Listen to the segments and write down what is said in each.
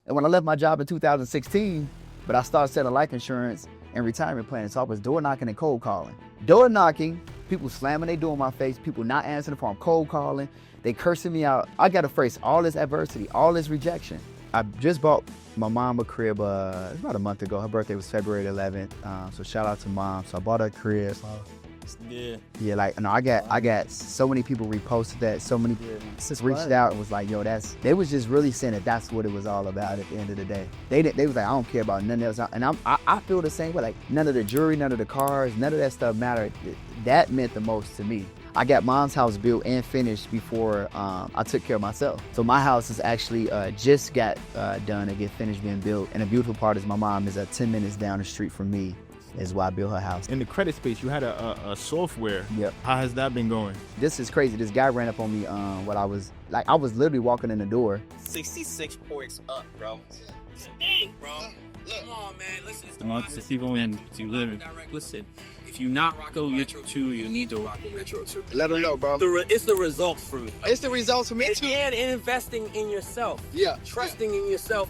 And when I left my job in 2016, but I started selling life insurance and retirement plans, so I was door knocking and cold calling. Door knocking, people slamming their door in my face, people not answering the phone, cold calling, they cursing me out. I got to face all this adversity, all this rejection. I just bought my mom a crib it's about a month ago. Her birthday was February 11th, so shout out to mom. So I bought her a crib. Yeah, like, no, I got so many people reposted that, so many people reached out and was like, yo, they was just really saying that that's what it was all about at the end of the day. They was like, I don't care about none else. And I feel the same way, like none of the jewelry, none of the cars, none of that stuff mattered. That meant the most to me. I got mom's house built and finished before I took care of myself. So my house is actually just got done to get finished being built. And the beautiful part is my mom is 10 minutes down the street from me. Is why I built her house. In the credit space, you had a software. Yep. How has that been going? This is crazy. This guy ran up on me when I was literally walking in the door. 66 points up, bro. Dang, bro. Look. Come on, man. Listen. The months that people in to live. Listen, if you're not rocking Retro 2, you need to rock Retro 2. Let them know, bro. It's the results for me. It's the results for me too. And investing in yourself. Yeah. Trusting in yourself.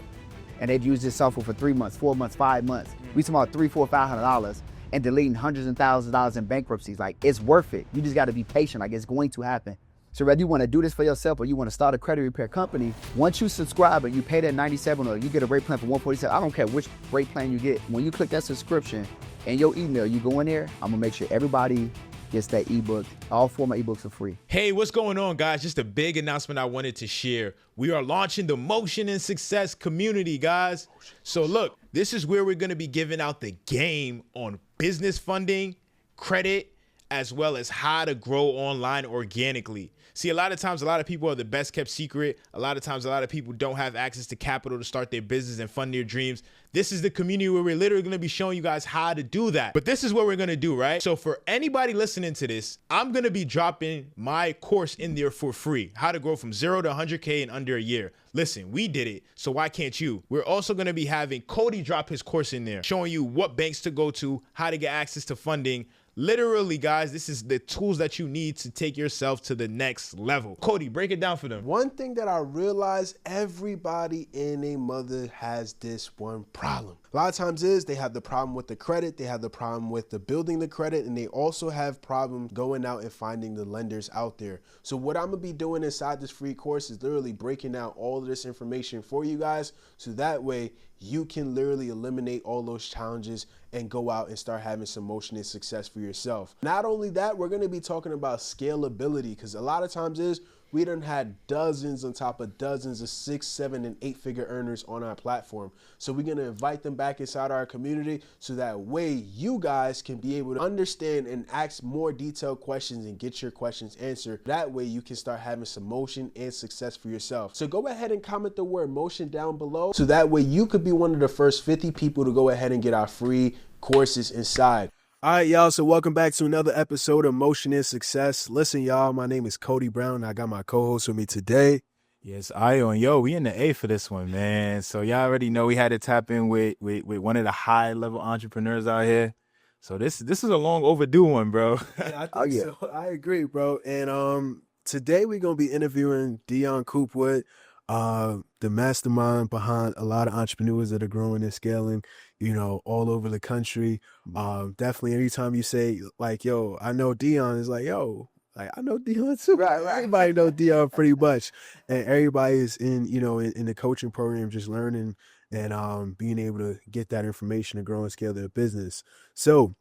And they've used this software for 3 months, 4 months, 5 months. We talking about $300, $400, $500 and deleting hundreds and thousands of dollars in bankruptcies. Like, it's worth it. You just got to be patient. Like, it's going to happen. So whether you want to do this for yourself or you want to start a credit repair company, once you subscribe and you pay that $97 or you get a rate plan for $147, I don't care which rate plan you get. When you click that subscription and your email, you go in there, I'm going to make sure everybody gets that ebook. All 4 of my ebooks are free. Hey, what's going on, guys? Just a big announcement I wanted to share. We are launching the Motion and Success community, guys. So look, this is where we're going to be giving out the game on business funding, credit, as well as how to grow online organically. See, a lot of times, a lot of people are the best kept secret. A lot of times, a lot of people don't have access to capital to start their business and fund their dreams. This is the community where we're literally going to be showing you guys how to do that. But this is what we're going to do, right? So for anybody listening to this, I'm going to be dropping my course in there for free. How to grow from 0 to 100K in under a year. Listen, we did it, so why can't you? We're also going to be having Cody drop his course in there, showing you what banks to go to, how to get access to funding. Literally, guys, this is the tools that you need to take yourself to the next level. Cody, break it down for them. One thing that I realized, everybody and a mother has this one problem. A lot of times they have the problem with the credit, they have the problem with the building the credit, and they also have problems going out and finding the lenders out there. So what I'm gonna be doing inside this free course is literally breaking out all of this information for you guys, so that way you can literally eliminate all those challenges and go out and start having some motion and success for yourself. Not only that, we're gonna be talking about scalability, because a lot of times we done had dozens on top of dozens of 6, 7, and 8 figure earners on our platform. So we're gonna invite them back inside our community, so that way you guys can be able to understand and ask more detailed questions and get your questions answered. That way you can start having some motion and success for yourself. So go ahead and comment the word motion down below, so that way you could be one of the first 50 people to go ahead and get our free courses inside. All right, y'all, so welcome back to another episode of Motion and Success. Listen, y'all, my name is Cody Brown, and I got my co-host with me today. Yes, Ion. Yo, we in the A for this one, man. So y'all already know we had to tap in with one of the high-level entrepreneurs out here. So this is a long overdue one, bro. Yeah, I think so. I agree, bro. And today we're going to be interviewing Dion Coopwood, the mastermind behind a lot of entrepreneurs that are growing and scaling, you know, all over the country. Definitely anytime you say like, yo, I know Dion, is like, yo, like, I know Dion too. Right. Everybody knows Dion pretty much. And everybody is in the coaching program, just learning and being able to get that information to grow and scale their business. So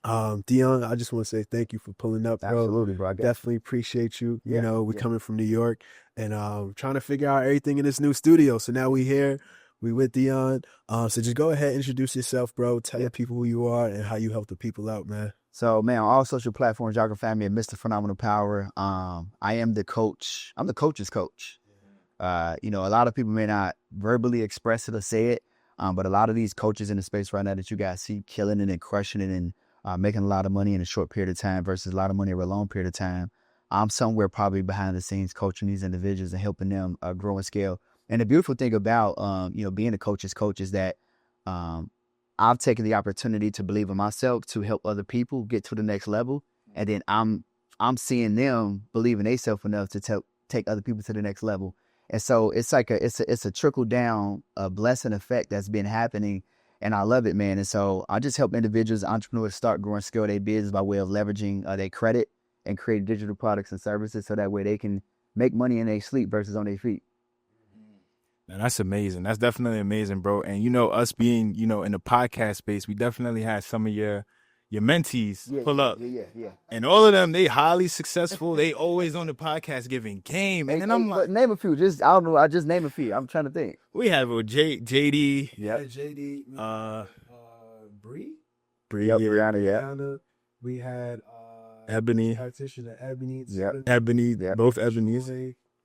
Dion, I just want to say thank you for pulling up, bro. Absolutely, bro. Definitely appreciate you. You know, we're coming from New York and trying to figure out everything in this new studio. So now we here. We with Dion. So just go ahead, introduce yourself, bro. Tell the people who you are and how you help the people out, man. So, man, on all social platforms, y'all can find me at Mr. Phenomenal Power. I am the coach. I'm the coach's coach. You know, a lot of people may not verbally express it or say it, but a lot of these coaches in the space right now that you guys see killing it and crushing it and making a lot of money in a short period of time versus a lot of money over a long period of time, I'm somewhere probably behind the scenes coaching these individuals and helping them grow and scale. And the beautiful thing about, being a coach's coach is that I've taken the opportunity to believe in myself to help other people get to the next level. And then I'm seeing them believe in themselves enough to take other people to the next level. And so it's like it's a trickle down blessing effect that's been happening, and I love it, man. And so I just help individuals, entrepreneurs start growing, scale their business by way of leveraging their credit and create digital products and services so that way they can make money in their sleep versus on their feet. Man, that's amazing. That's definitely amazing, bro. And you know, us being, you know, in the podcast space, we definitely had some of your mentees pull up. Yeah. And all of them, they highly successful. They always on the podcast giving game. And then I'm like, name a few. I don't know. I just name a few. I'm trying to think. we have JD. Yeah. JD. Bree. Yep, Brianna, yeah. Brianna. We had Ebony. Tactician and Ebony. Yep. Ebony. Yep. Both Ebony's.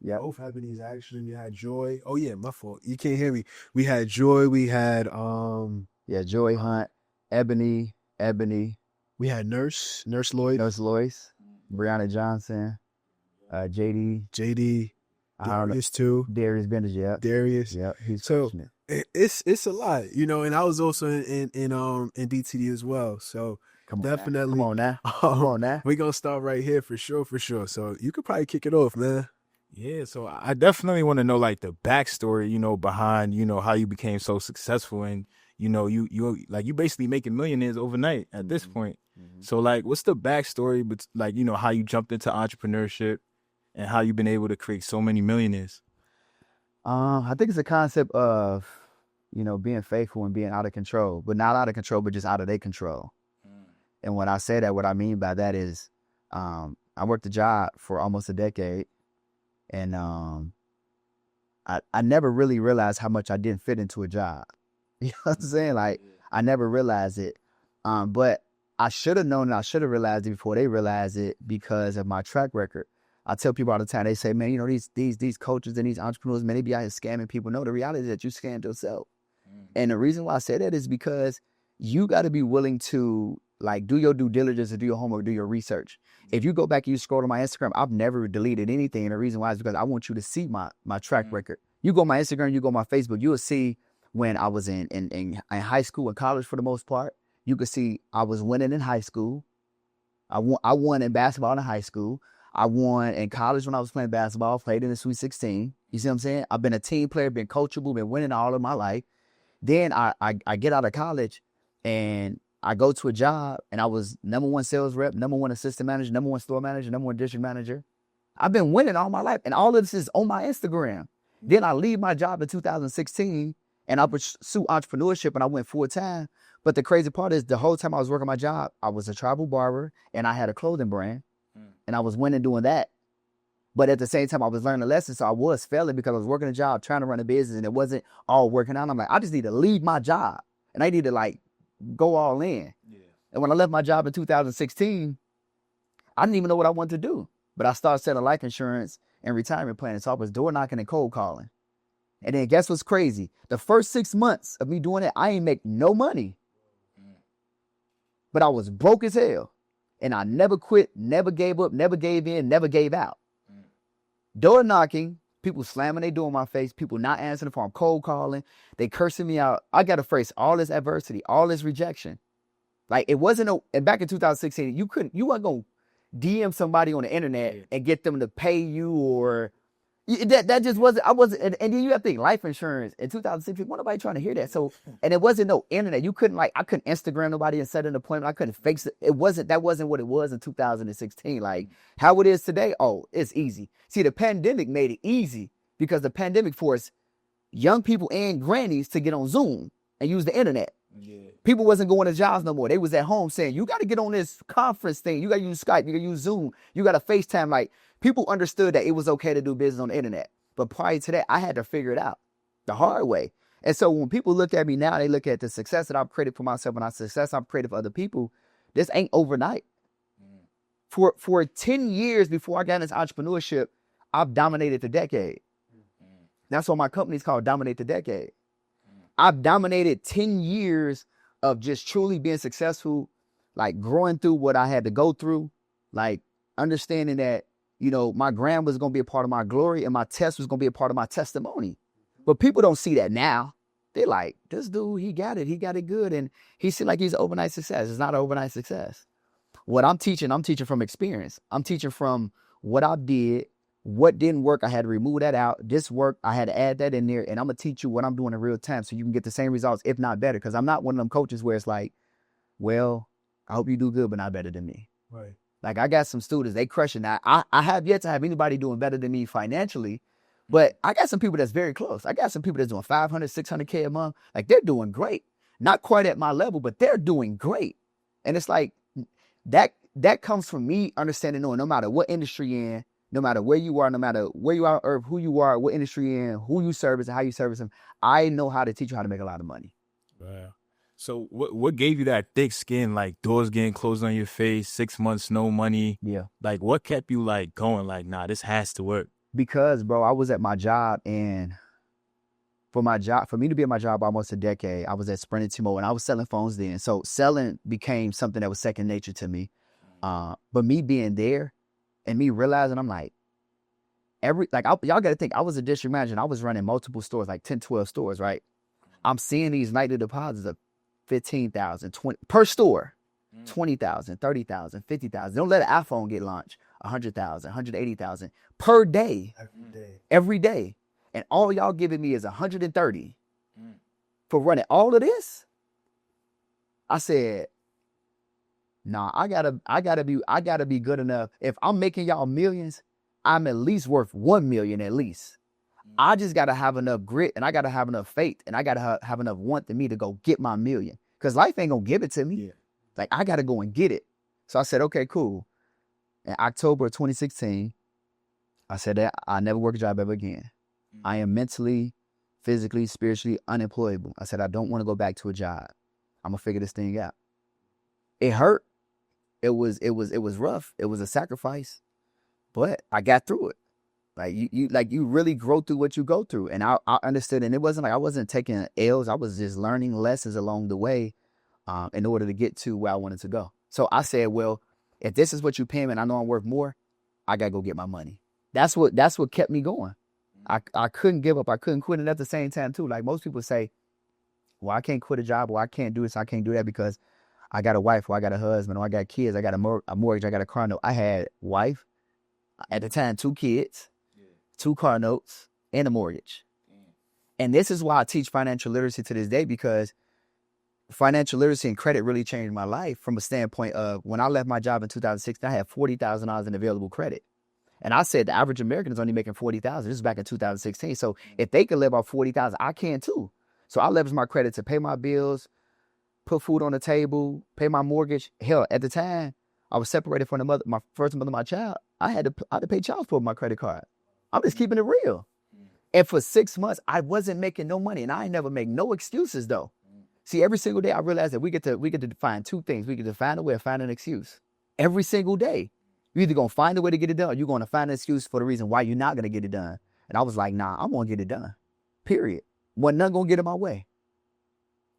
Yeah. Both Ebony's actually. We had Joy. Oh yeah, my fault. You can't hear me. We had Joy. We had Joy Hunt, Ebony. we had Nurse Lloyd. Nurse Lois, Brianna Johnson, JD. I don't know. Darius too. Darius Benders, yeah. Darius. Yeah, he's So pushing it. it's a lot, you know. And I was also in DTD as well. So Come on definitely. Come on now. Come on now. We're gonna start right here for sure. So you could probably kick it off, man. Yeah, so I definitely want to know like the backstory, you know, behind, you know, how you became so successful, and you know, you basically making millionaires overnight at this point. So like, what's the backstory, but like, you know, how you jumped into entrepreneurship and how you've been able to create so many millionaires? I think it's a concept of, you know, being faithful and being out of control, but not out of control, but just out of their control. And when I say that, what I mean by that is, I worked a job for almost a decade. And I never really realized how much I didn't fit into a job. You know what I'm saying? Like, I never realized it. But I should have known and I should have realized it before they realized it because of my track record. I tell people all the time, they say, man, you know, these coaches and these entrepreneurs, man, they be out here scamming people. No, the reality is that you scammed yourself. And the reason why I say that is because you got to be willing to like do your due diligence and do your homework, do your research. If you go back and you scroll to my Instagram, I've never deleted anything. And the reason why is because I want you to see my track record. You go on my Instagram, you go on my Facebook, you will see when I was in high school and college for the most part. You could see I was winning in high school. I won in basketball in high school. I won in college when I was playing basketball, played in the Sweet 16. You see what I'm saying? I've been a team player, been coachable, been winning all of my life. Then I get out of college and I go to a job and I was #1 sales rep, #1 assistant manager, #1 store manager, #1 district manager. I've been winning all my life and all of this is on my Instagram. Then I leave my job in 2016 and I pursue entrepreneurship and I went full time. But the crazy part is the whole time I was working my job, I was a tribal barber and I had a clothing brand and I was winning doing that. But at the same time, I was learning lessons. So I was failing because I was working a job, trying to run a business and it wasn't all working out. I'm like, I just need to leave my job and I need to like go all in. Yeah. And when I left my job in 2016, I didn't even know what I wanted to do. But I started selling life insurance and retirement plans. So I was door knocking and cold calling. And then guess what's crazy? The first 6 months of me doing it, I ain't make no money. But I was broke as hell. And I never quit, never gave up, never gave in, never gave out. Door knocking, people slamming their door in my face, people not answering the phone, cold calling, they cursing me out. I got to face all this adversity, all this rejection. Like it wasn't and back in 2016, you weren't going to DM somebody on the internet and get them to pay you or that just wasn't, and then you have to think life insurance in 2016, wasn't nobody trying to hear that. So, and it wasn't no internet. I couldn't Instagram nobody and set an appointment. I couldn't fix it. That wasn't what it was in 2016. Like how it is today. Oh, it's easy. See, the pandemic made it easy because the pandemic forced young people and grannies to get on Zoom and use the internet. Yeah. People wasn't going to jobs no more. They was at home saying, you got to get on this conference thing. You got to use Skype. You got to use Zoom. You got to FaceTime. Like people understood that it was okay to do business on the internet. But prior to that, I had to figure it out the hard way. And so when people look at me now, they look at the success that I've created for myself and the success I've created for other people. This ain't overnight. For 10 years before I got into entrepreneurship, I've dominated the decade. That's what my company's called, Dominate the Decade. I've dominated 10 years of just truly being successful, like growing through what I had to go through, like understanding that, you know, my gram was going to be a part of my glory and my test was going to be a part of my testimony. But people don't see that now. They're like, this dude, he got it good. And he seemed like he's an overnight success. It's not an overnight success. What I'm teaching from experience. I'm teaching from what I did, What didn't work, I had to remove that out. This worked, I had to add that in there. And I'm going to teach you what I'm doing in real time so you can get the same results, if not better. Because I'm not one of them coaches where it's like, well, I hope you do good, but not better than me. Right. Like, I got some students, they crushing that. I have yet to have anybody doing better than me financially, but I got some people that's very close. I got some people that's doing 500, 600K a month. Like, they're doing great. Not quite at my level, but they're doing great. And it's like, that comes from me understanding, no matter what industry you're in, no matter where you are, no matter where you are on earth, who you are, what industry you're in, who you service and how you service them, I know how to teach you how to make a lot of money. Wow. So what gave you that thick skin, like doors getting closed on your face, 6 months, no money? Yeah. Like, what kept you like going like, nah, this has to work? Because, bro, I was at my job, and for me to be at my job almost a decade, I was at Sprint and T-Mobile, and I was selling phones then. So selling became something that was second nature to me. But me being there and me realizing, I'm like, y'all got to think, I was a district manager, and I was running multiple stores, like 10, 12 stores, right? I'm seeing these nightly deposits of 15,000, 20 per store, 20,000, 30,000, 50,000. Don't let an iPhone get launched. 100,000, 180,000 per day. Every day. And all y'all giving me is 130 for running all of this. I said, nah, I gotta be good enough. If I'm making y'all millions, I'm at least worth 1 million at least. I just gotta have enough grit, and I gotta have enough faith, and I gotta have enough want in me to go get my million. Cause life ain't gonna give it to me. Yeah. Like, I gotta go and get it. So I said, okay, cool. In October of 2016, I said that I never work a job ever again. I am mentally, physically, spiritually unemployable. I said, I don't want to go back to a job. I'm gonna figure this thing out. It hurt. It was rough. It was a sacrifice, but I got through it. Like you really grow through what you go through. And I understood. And it wasn't like I wasn't taking L's. I was just learning lessons along the way in order to get to where I wanted to go. So I said, well, if this is what you pay me and I know I'm worth more, I got to go get my money. That's what kept me going. I couldn't give up. I couldn't quit. And at the same time, too, like most people say, well, I can't quit a job, or I can't do this, I can't do that because I got a wife, or I got a husband, or I got kids, I got a mortgage, I got a car note. I had wife, at the time, 2 kids, 2 car notes, and a mortgage. And this is why I teach financial literacy to this day, because financial literacy and credit really changed my life from a standpoint of when I left my job in 2016, I had $40,000 in available credit. And I said the average American is only making $40,000. This is back in 2016. So if they can live off $40,000, I can too. So I leveraged my credit to pay my bills, put food on the table, pay my mortgage. Hell, at the time, I was separated from my first mother, my child. I had to pay child support with my credit card. I'm just keeping it real. And for 6 months, I wasn't making no money, and I ain't never make no excuses though. See, every single day I realized that we get to find 2 things. We get to find a way or find an excuse. Every single day. You're either going to find a way to get it done, or you're going to find an excuse for the reason why you're not going to get it done. And I was like, nah, I'm going to get it done. Period. Wasn't nothing going to get in my way.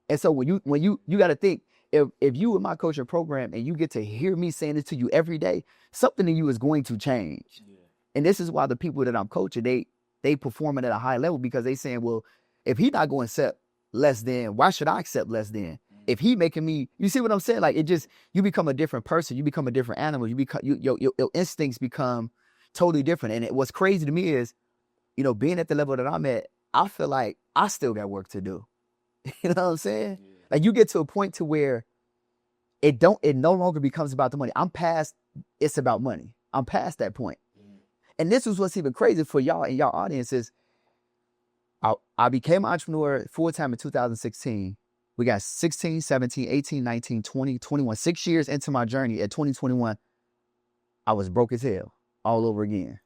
And so when you got to think, if you in my coaching program and you get to hear me saying this to you every day, something in you is going to change. Yeah. And this is why the people that I'm coaching, they performing at a high level, because they saying, well, if he not going to accept less than, why should I accept less than? If he making me, you see what I'm saying? Like, you become a different person. You become a different animal. Your instincts become totally different. And what's crazy to me is, being at the level that I'm at, I feel like I still got work to do. You know what I'm saying? Yeah. Like, you get to a point to where it no longer becomes about the money. I'm past, it's about money. I'm past that point. Yeah. And this is what's even crazy for y'all and y'all audiences. I became an entrepreneur full-time in 2016. We got 16, 17, 18, 19, 20, 21. 6 years into my journey at 2021, I was broke as hell all over again.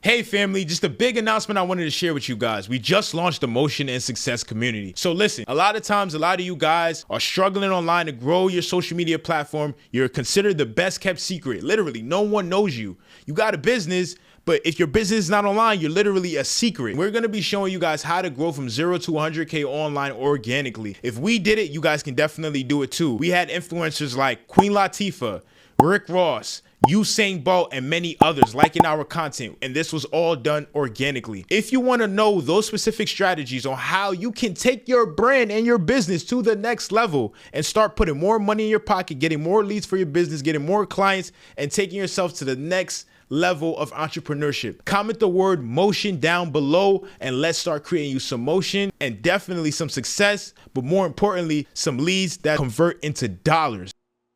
Hey family, just a big announcement I wanted to share with you guys. We just launched the Motion and Success community. So listen, a lot of times, a lot of you guys are struggling online to grow your social media platform. You're considered the best kept secret. Literally, no one knows you. You got a business, but if your business is not online, you're literally a secret. We're going to be showing you guys how to grow from 0 to 100K online organically. If we did it, you guys can definitely do it too. We had influencers like Queen Latifah, Rick Ross, Usain Bolt, and many others liking our content, and this was all done organically. If you want to know those specific strategies on how you can take your brand and your business to the next level and start putting more money in your pocket, getting more leads for your business, getting more clients, and taking yourself to the next level of entrepreneurship. Comment the word motion down below and let's start creating you some motion and definitely some success, but more importantly, some leads that convert into dollars.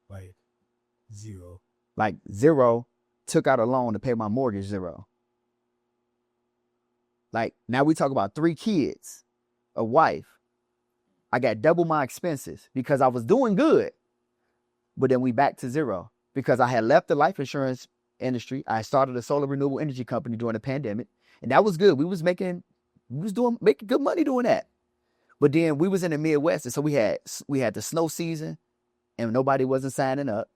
Like zero. Like zero, took out a loan to pay my mortgage, zero. Like now we talk about 3 kids, a wife. I got double my expenses because I was doing good. But then we back to zero because I had left the life insurance industry. I started a solar renewable energy company during the pandemic, and that was good. We was making good money doing that. But then we was in the Midwest, and so we had the snow season, and nobody wasn't signing up.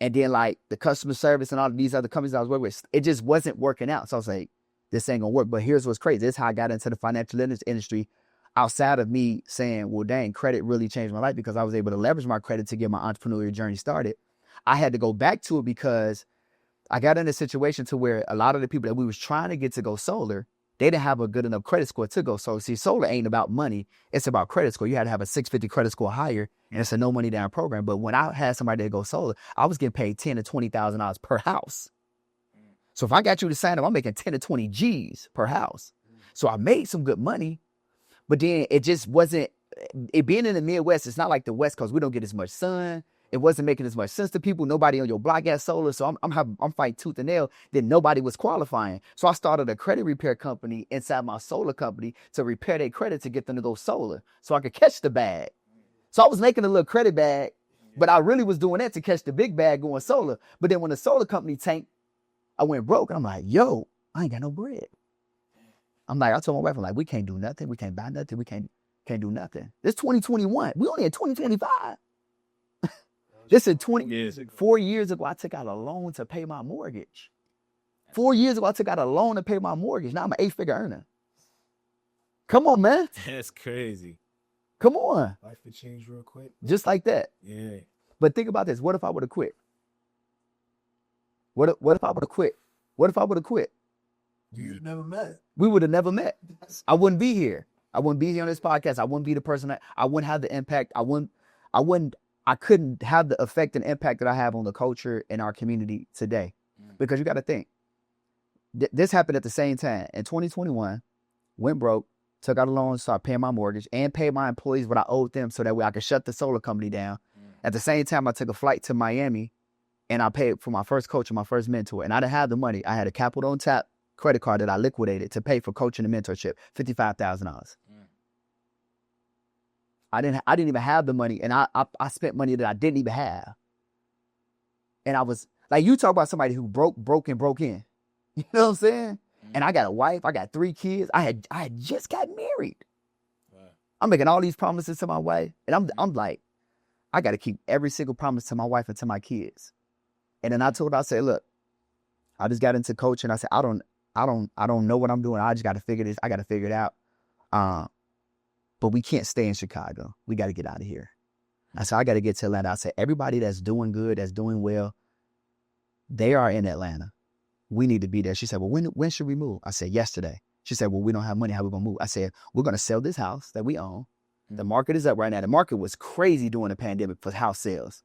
And then like the customer service and all of these other companies I was working with, it just wasn't working out. So I was like, this ain't gonna work. But here's what's crazy. This is how I got into the financial industry. Outside of me saying, well, dang, credit really changed my life because I was able to leverage my credit to get my entrepreneurial journey started. I had to go back to it because I got in a situation to where a lot of the people that we was trying to get to go solar, they didn't have a good enough credit score to go solar. See, solar ain't about money. It's about credit score. You had to have a 650 credit score higher, and it's a no money down program. But when I had somebody to go solar, I was getting paid $10,000 to $20,000 per house. So if I got you to sign up, I'm making 10 to 20 G's per house. So I made some good money. But then it just wasn't, it being in the Midwest, it's not like the West Coast. We don't get as much sun. It wasn't making as much sense to people. Nobody on your block got solar. So I'm fighting tooth and nail. Then nobody was qualifying. So I started a credit repair company inside my solar company to repair their credit to get them to go solar so I could catch the bag. So I was making a little credit bag, but I really was doing that to catch the big bag going solar. But then when the solar company tanked, I went broke. And I'm like, yo, I ain't got no bread. I'm like, I told my wife, I'm like, we can't do nothing. We can't buy nothing. We can't do nothing. This 2021. We only in 2025. This is 4 years ago, I took out a loan to pay my mortgage. 4 years ago, I took out a loan to pay my mortgage. Now I'm an 8-figure earner. Come on, man. That's crazy. Come on. Life could change real quick. Just like that. Yeah. But think about this. What if I would have quit? What if I would have quit? What if I would have quit? You'd never met. We would have never met. I wouldn't be here. I wouldn't be here on this podcast. I wouldn't be the person I wouldn't have the impact. I couldn't have the effect and impact that I have on the culture in our community today. Because you got to think, this happened at the same time. In 2021, went broke, took out a loan, started paying my mortgage, and paid my employees what I owed them so that way I could shut the solar company down. At the same time, I took a flight to Miami, and I paid for my first coach and my first mentor. And I didn't have the money. I had a capital on tap credit card that I liquidated to pay for coaching and mentorship, $55,000. I didn't even have the money, and I spent money that I didn't even have. And I was like, you talk about somebody who broke in. You know what I'm saying? And I got a wife, I got 3 kids. I had just got married. I'm making all these promises to my wife, and I'm like, I got to keep every single promise to my wife and to my kids. And then I told her, I said, look, I just got into coaching. I said, I don't know what I'm doing. I just got to figure this. I got to figure it out. But we can't stay in Chicago. We got to get out of here. I said, I got to get to Atlanta. I said, everybody that's doing good, that's doing well, they are in Atlanta. We need to be there. She said, well, when should we move? I said, yesterday. She said, well, we don't have money. How are we going to move? I said, we're going to sell this house that we own. The market is up right now. The market was crazy during the pandemic for house sales.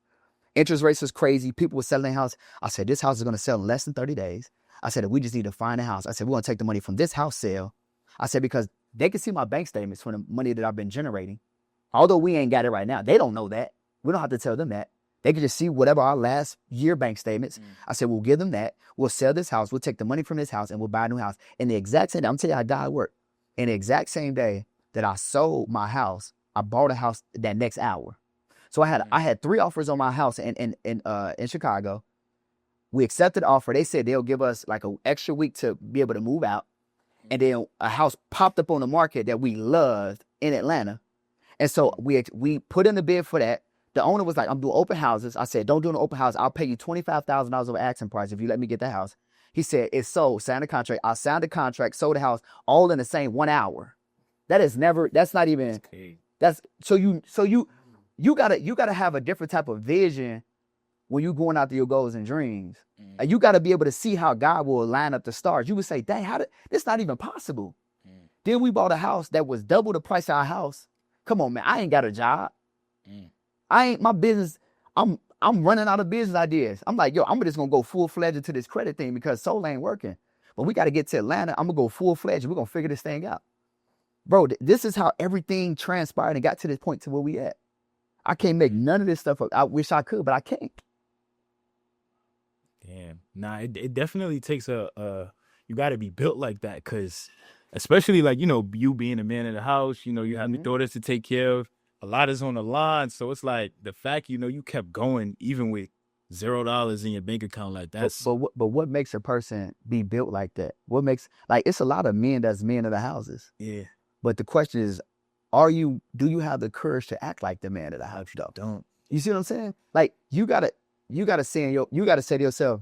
Interest rates was crazy. People were selling their house. I said, this house is going to sell in less than 30 days. I said, we just need to find a house. I said, we're going to take the money from this house sale. I said, because they can see my bank statements from the money that I've been generating. Although we ain't got it right now. They don't know that. We don't have to tell them that. They can just see whatever our last year bank statements. I said, we'll give them that. We'll sell this house. We'll take the money from this house and we'll buy a new house. In the exact same day, I'm telling you how God worked. In the exact same day that I sold my house, I bought a house that next hour. So I had 3 offers on my house in Chicago. We accepted the offer. They said they'll give us like an extra week to be able to move out. And then a house popped up on the market that we loved in Atlanta. And so we put in the bid for that. The owner was like, I'm doing open houses. I said, don't do an open house. I'll pay you $25,000 over asking price if you let me get the house. He said, it's sold. Sign the contract. I signed the contract, sold the house, all in the same 1 hour. That's not even, so you gotta have a different type of vision when you're going after your goals and dreams. You got to be able to see how God will line up the stars. You would say, dang, this not even possible. Then we bought a house that was double the price of our house. Come on, man. I ain't got a job. My business, I'm running out of business ideas. I'm like, yo, I'm just gonna go full-fledged into this credit thing because Soul ain't working. But we got to get to Atlanta. I'm gonna go full-fledged. We're gonna figure this thing out. Bro, this is how everything transpired and got to this point to where we at. I can't make none of this stuff up. I wish I could, but I can't. Damn. Nah, it definitely takes you got to be built like that, because especially like, you being a man in the house, you have your daughters to take care of. A lot is on the line. So it's like the fact, you kept going even with $0 in your bank account, like that's. But what makes a person be built like that? What makes, like, it's a lot of men that's men of the houses. Yeah. But the question is, do you have the courage to act like the man of the house though? Don't. You see what I'm saying? Like you gotta say to yourself,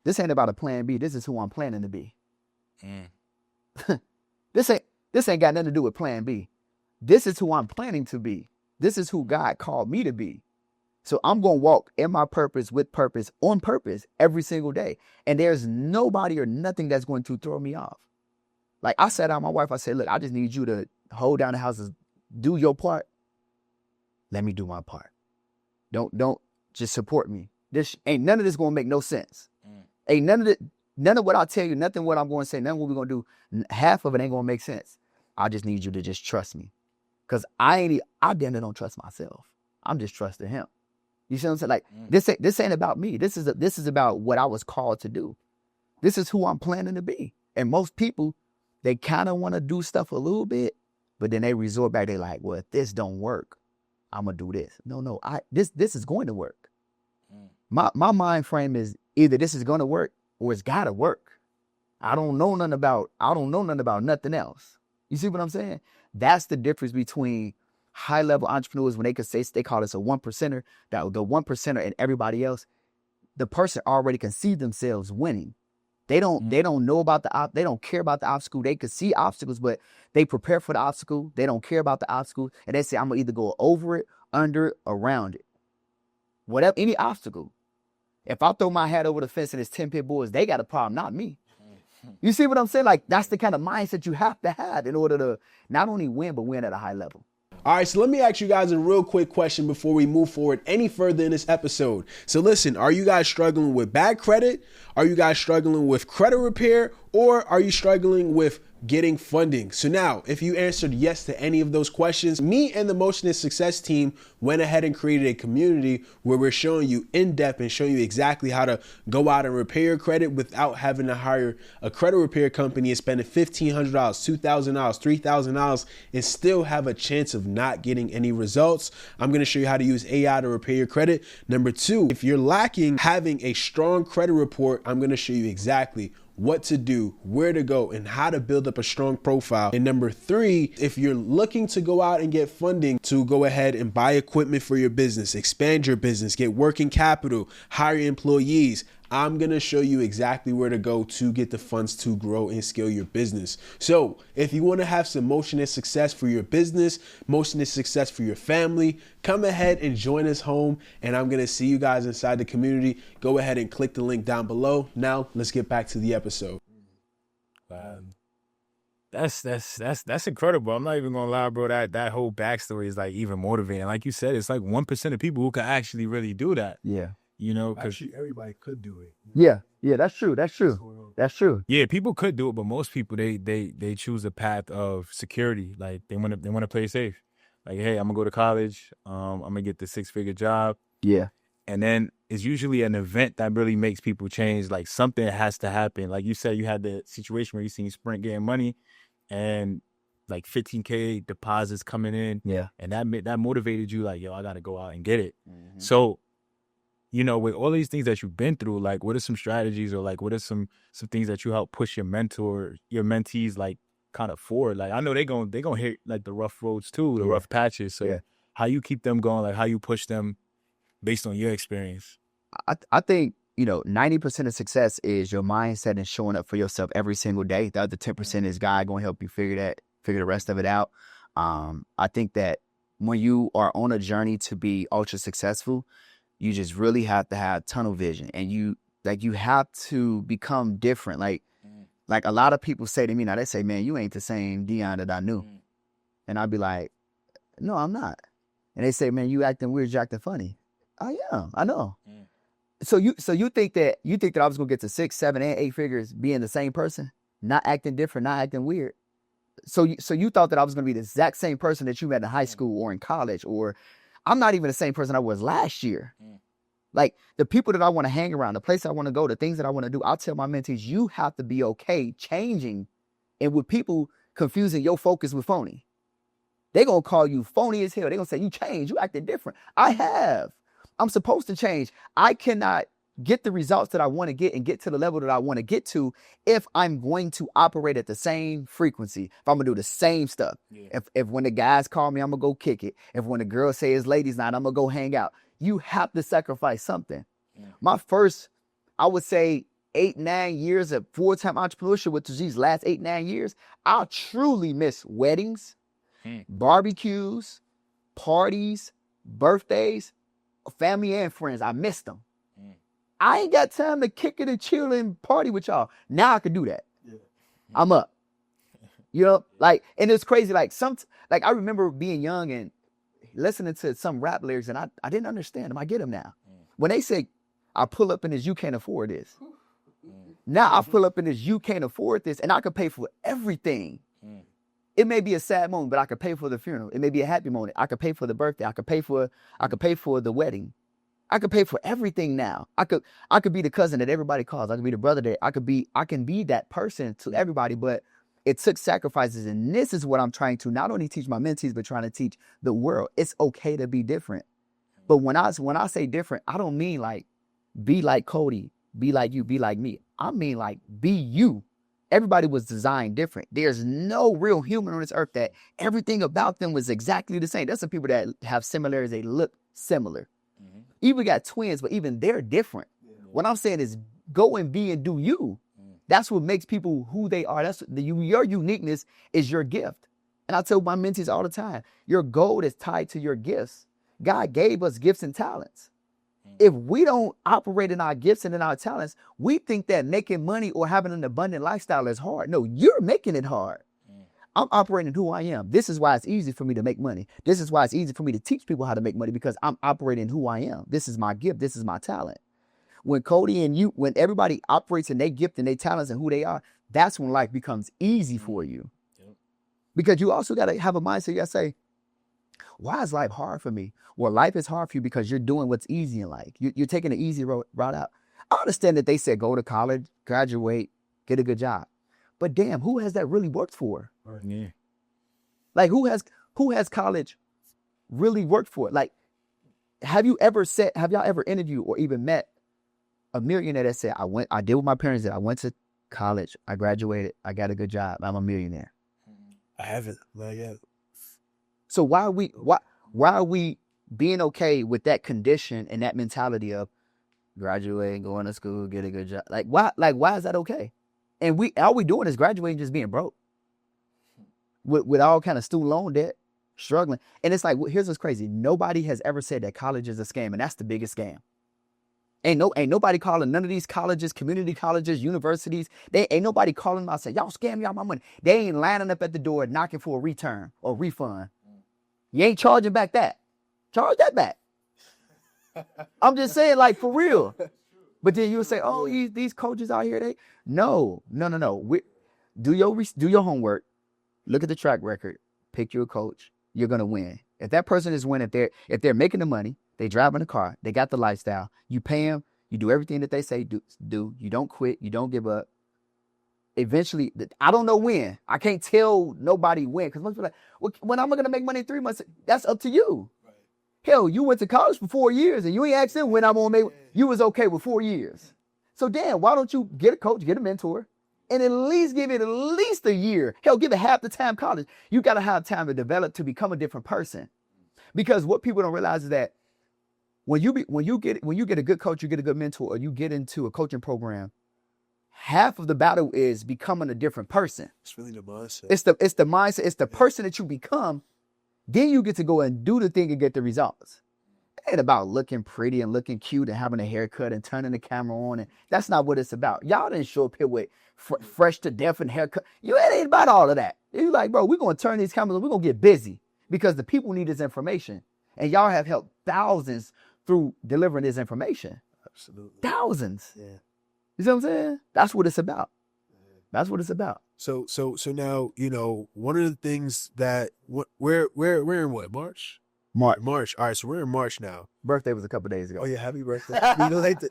this ain't about a plan B. This is who I'm planning to be. This ain't got nothing to do with plan B. This is who I'm planning to be. This is who God called me to be. So I'm going to walk in my purpose, with purpose, on purpose every single day. And there's nobody or nothing that's going to throw me off. Like I sat down with my wife, I said, look, I just need you to hold down the house, do your part. Let me do my part. Don't just support me. This ain't none of this going to make no sense. Ain't none of what I tell you, nothing what I'm going to say, none of what we're going to do, half of it ain't going to make sense. I just need you to just trust me. Cause I damn near don't trust myself. I'm just trusting him. You see what I'm saying? Like this ain't about me. This is about what I was called to do. This is who I'm planning to be. And most people, they kind of want to do stuff a little bit, but then they resort back. They like, well, if this don't work, I'm gonna do this. No, this is going to work. My mind frame is either this is gonna work or it's gotta work. I don't know nothing about nothing else. You see what I'm saying? That's the difference between high-level entrepreneurs when they could say, they call us a 1%er, that the 1%er and everybody else, the person already can see themselves winning. They don't know about they don't care about the obstacle. They could see obstacles, but they prepare for the obstacle. They don't care about the obstacle. And they say, I'm gonna either go over it, under it, around it. Whatever, any obstacle. If I throw my hat over the fence and it's 10 pit bulls, they got a problem, not me. You see what I'm saying? Like, that's the kind of mindset you have to have in order to not only win, but win at a high level. All right, so let me ask you guys a real quick question before we move forward any further in this episode. So listen, are you guys struggling with bad credit? Are you guys struggling with credit repair? Or are you struggling with getting funding? So now, if you answered yes to any of those questions, me and the Motion and Success team went ahead and created a community where we're showing you in depth and showing you exactly how to go out and repair your credit without having to hire a credit repair company and spending $1,500, $2,000, $3,000 and still have a chance of not getting any results. I'm going to show you how to use AI to repair your credit. Number two, if you're lacking having a strong credit report, I'm going to show you exactly what to do, where to go, and how to build up a strong profile. And number three, if you're looking to go out and get funding to go ahead and buy equipment for your business, expand your business, get working capital, hire employees, I'm going to show you exactly where to go to get the funds to grow and scale your business. So if you want to have some motion and success for your business, motion and success for your family, come ahead and join us home. And I'm going to see you guys inside the community. Go ahead and click the link down below. Now let's get back to the episode. Wow. That's incredible. I'm not even gonna lie, bro. That whole backstory is like even motivating. Like you said, it's like 1% of people who can actually really do that. Yeah. Because Actually, everybody could do it. Yeah, that's true. That's true. Yeah, people could do it, but most people they choose a path of security. Like they want to play safe. Like, hey, I'm gonna go to college. I'm gonna get the 6-figure job. Yeah. And then it's usually an event that really makes people change. Like something has to happen. Like you said, you had the situation where you seen Sprint getting money and like 15K deposits coming in. Yeah. And that motivated you like, yo, I got to go out and get it. Mm-hmm. So, with all these things that you've been through, like what are some strategies or like what are some things that you help push your mentees like kind of forward? Like I know they gonna hit like the rough roads too, the rough patches. So how you keep them going, like how you push them based on your experience? I think, 90% of success is your mindset and showing up for yourself every single day. The other 10% is God going to help you figure the rest of it out. I think that when you are on a journey to be ultra successful, you just really have to have tunnel vision, and you have to become different. Like a lot of people say to me now, they say, man, you ain't the same Dion that I knew. And I'd be like, no, I'm not. And they say, man, you acting weird, you acting funny. I am. I know. So you think that I was gonna get to 6, 7, and 8 figures being the same person, not acting different, not acting weird. So you thought that I was gonna be the exact same person that you met in high school or in college, or I'm not even the same person I was last year. Like the people that I want to hang around, the place I want to go, the things that I want to do, I'll tell my mentees, you have to be okay changing, and with people confusing your focus with phony. They're gonna call you phony as hell. They're gonna say you changed, you acted different. I have. I'm supposed to change. I cannot get the results that I want to get and get to the level that I want to get to if I'm going to operate at the same frequency, if I'm gonna do the same stuff. If when the guys call me, I'm gonna go kick it. If when the girls say it's ladies night, I'm gonna go hang out. You have to sacrifice something. My first, I would say 8, 9 years of full-time entrepreneurship, which is these last 8, 9 years, I truly miss weddings, barbecues, parties, birthdays, family and friends. I missed them. I ain't got time to kick it and chill and party with y'all. Now I can do that. I'm up. You know, like, and it's crazy. Like I remember being young and listening to some rap lyrics, and I didn't understand them. I get them now. When they say, I pull up in this, you can't afford this. Now I pull up in this, you can't afford this, and I could pay for everything. It may be a sad moment, but I could pay for the funeral. It may be a happy moment. I could pay for the birthday. I could pay for the wedding. I could pay for everything now. I could be the cousin that everybody calls. I could be the brother that I can be that person to everybody, but it took sacrifices. And this is what I'm trying to not only teach my mentees, but trying to teach the world. It's okay to be different. But when I say different, I don't mean like be like Cody, be like you, be like me. I mean like be you. Everybody was designed different. There's no real human on this earth that everything about them was exactly the same. There's some people that have similarities. They look similar. Even got twins, but even they're different. What I'm saying is go and be and do you. That's what makes people who they are. Your uniqueness is your gift. And I tell my mentees all the time, your gold is tied to your gifts. God gave us gifts and talents. If we don't operate in our gifts and in our talents, we think that making money or having an abundant lifestyle is hard. No, you're making it hard. I'm operating who I am. This is why it's easy for me to make money. This is why it's easy for me to teach people how to make money, because I'm operating who I am. This is my gift. This is my talent. When Cody and you, when everybody operates in their gift and their talents and who they are, that's when life becomes easy for you. Because you also got to have a mindset. You got to say, why is life hard for me? Well, life is hard for you because you're doing what's easy in life. You're taking the easy route out. I understand that they said go to college, graduate, get a good job. But damn, who has that really worked for? Yeah. Like who has college really worked for? Like, have y'all ever interviewed or even met a millionaire that said, I did what my parents did. I went to college, I graduated, I got a good job, I'm a millionaire. I haven't. Not yet. So why are we being okay with that condition and that mentality of graduating, going to school, get a good job? Like why is that okay? And all we doing is graduating, just being broke. With all kind of student loan debt, struggling. And it's like, here's what's crazy. Nobody has ever said that college is a scam, and that's the biggest scam. Ain't nobody calling none of these colleges, community colleges, universities. Ain't nobody calling them out saying, y'all scam y'all my money. They ain't lining up at the door knocking for a return or refund. You ain't charging back that. Charge that back. I'm just saying, like, for real. But then you'll say, oh, these coaches out here, No. Do your homework. Look at the track record. Pick your coach. You're gonna win. If that person is winning, if they're making the money, they driving the car, they got the lifestyle. You pay them. You do everything that they say do. You don't quit. You don't give up. Eventually, I don't know when. I can't tell nobody when, because most people are like, well, when am I gonna make money in 3 months? That's up to you. Right. Hell, you went to college for 4 years and you ain't asked them when I'm gonna make. You was okay with 4 years. So damn, why don't you get a coach, get a mentor? And at least give it at least a year. Hell, give it half the time college. You got to have time to develop to become a different person. Because what people don't realize is that when you get a good coach, you get a good mentor, or you get into a coaching program, half of the battle is becoming a different person. It's really the mindset. It's the mindset. It's the person that you become. Then you get to go and do the thing and get the results. It ain't about looking pretty and looking cute and having a haircut and turning the camera on. And that's not what it's about. Y'all didn't show up here with fresh to death and haircut. It ain't about all of that. You like, bro, we're going to turn these cameras on. We're going to get busy because the people need this information. And y'all have helped thousands through delivering this information. Absolutely. Thousands. Yeah. You see what I'm saying? That's what it's about. That's what it's about. So now, you know, one of the things that we're in what, March? March. All right, so we're in March now. Birthday was a couple days ago. Oh yeah, happy birthday.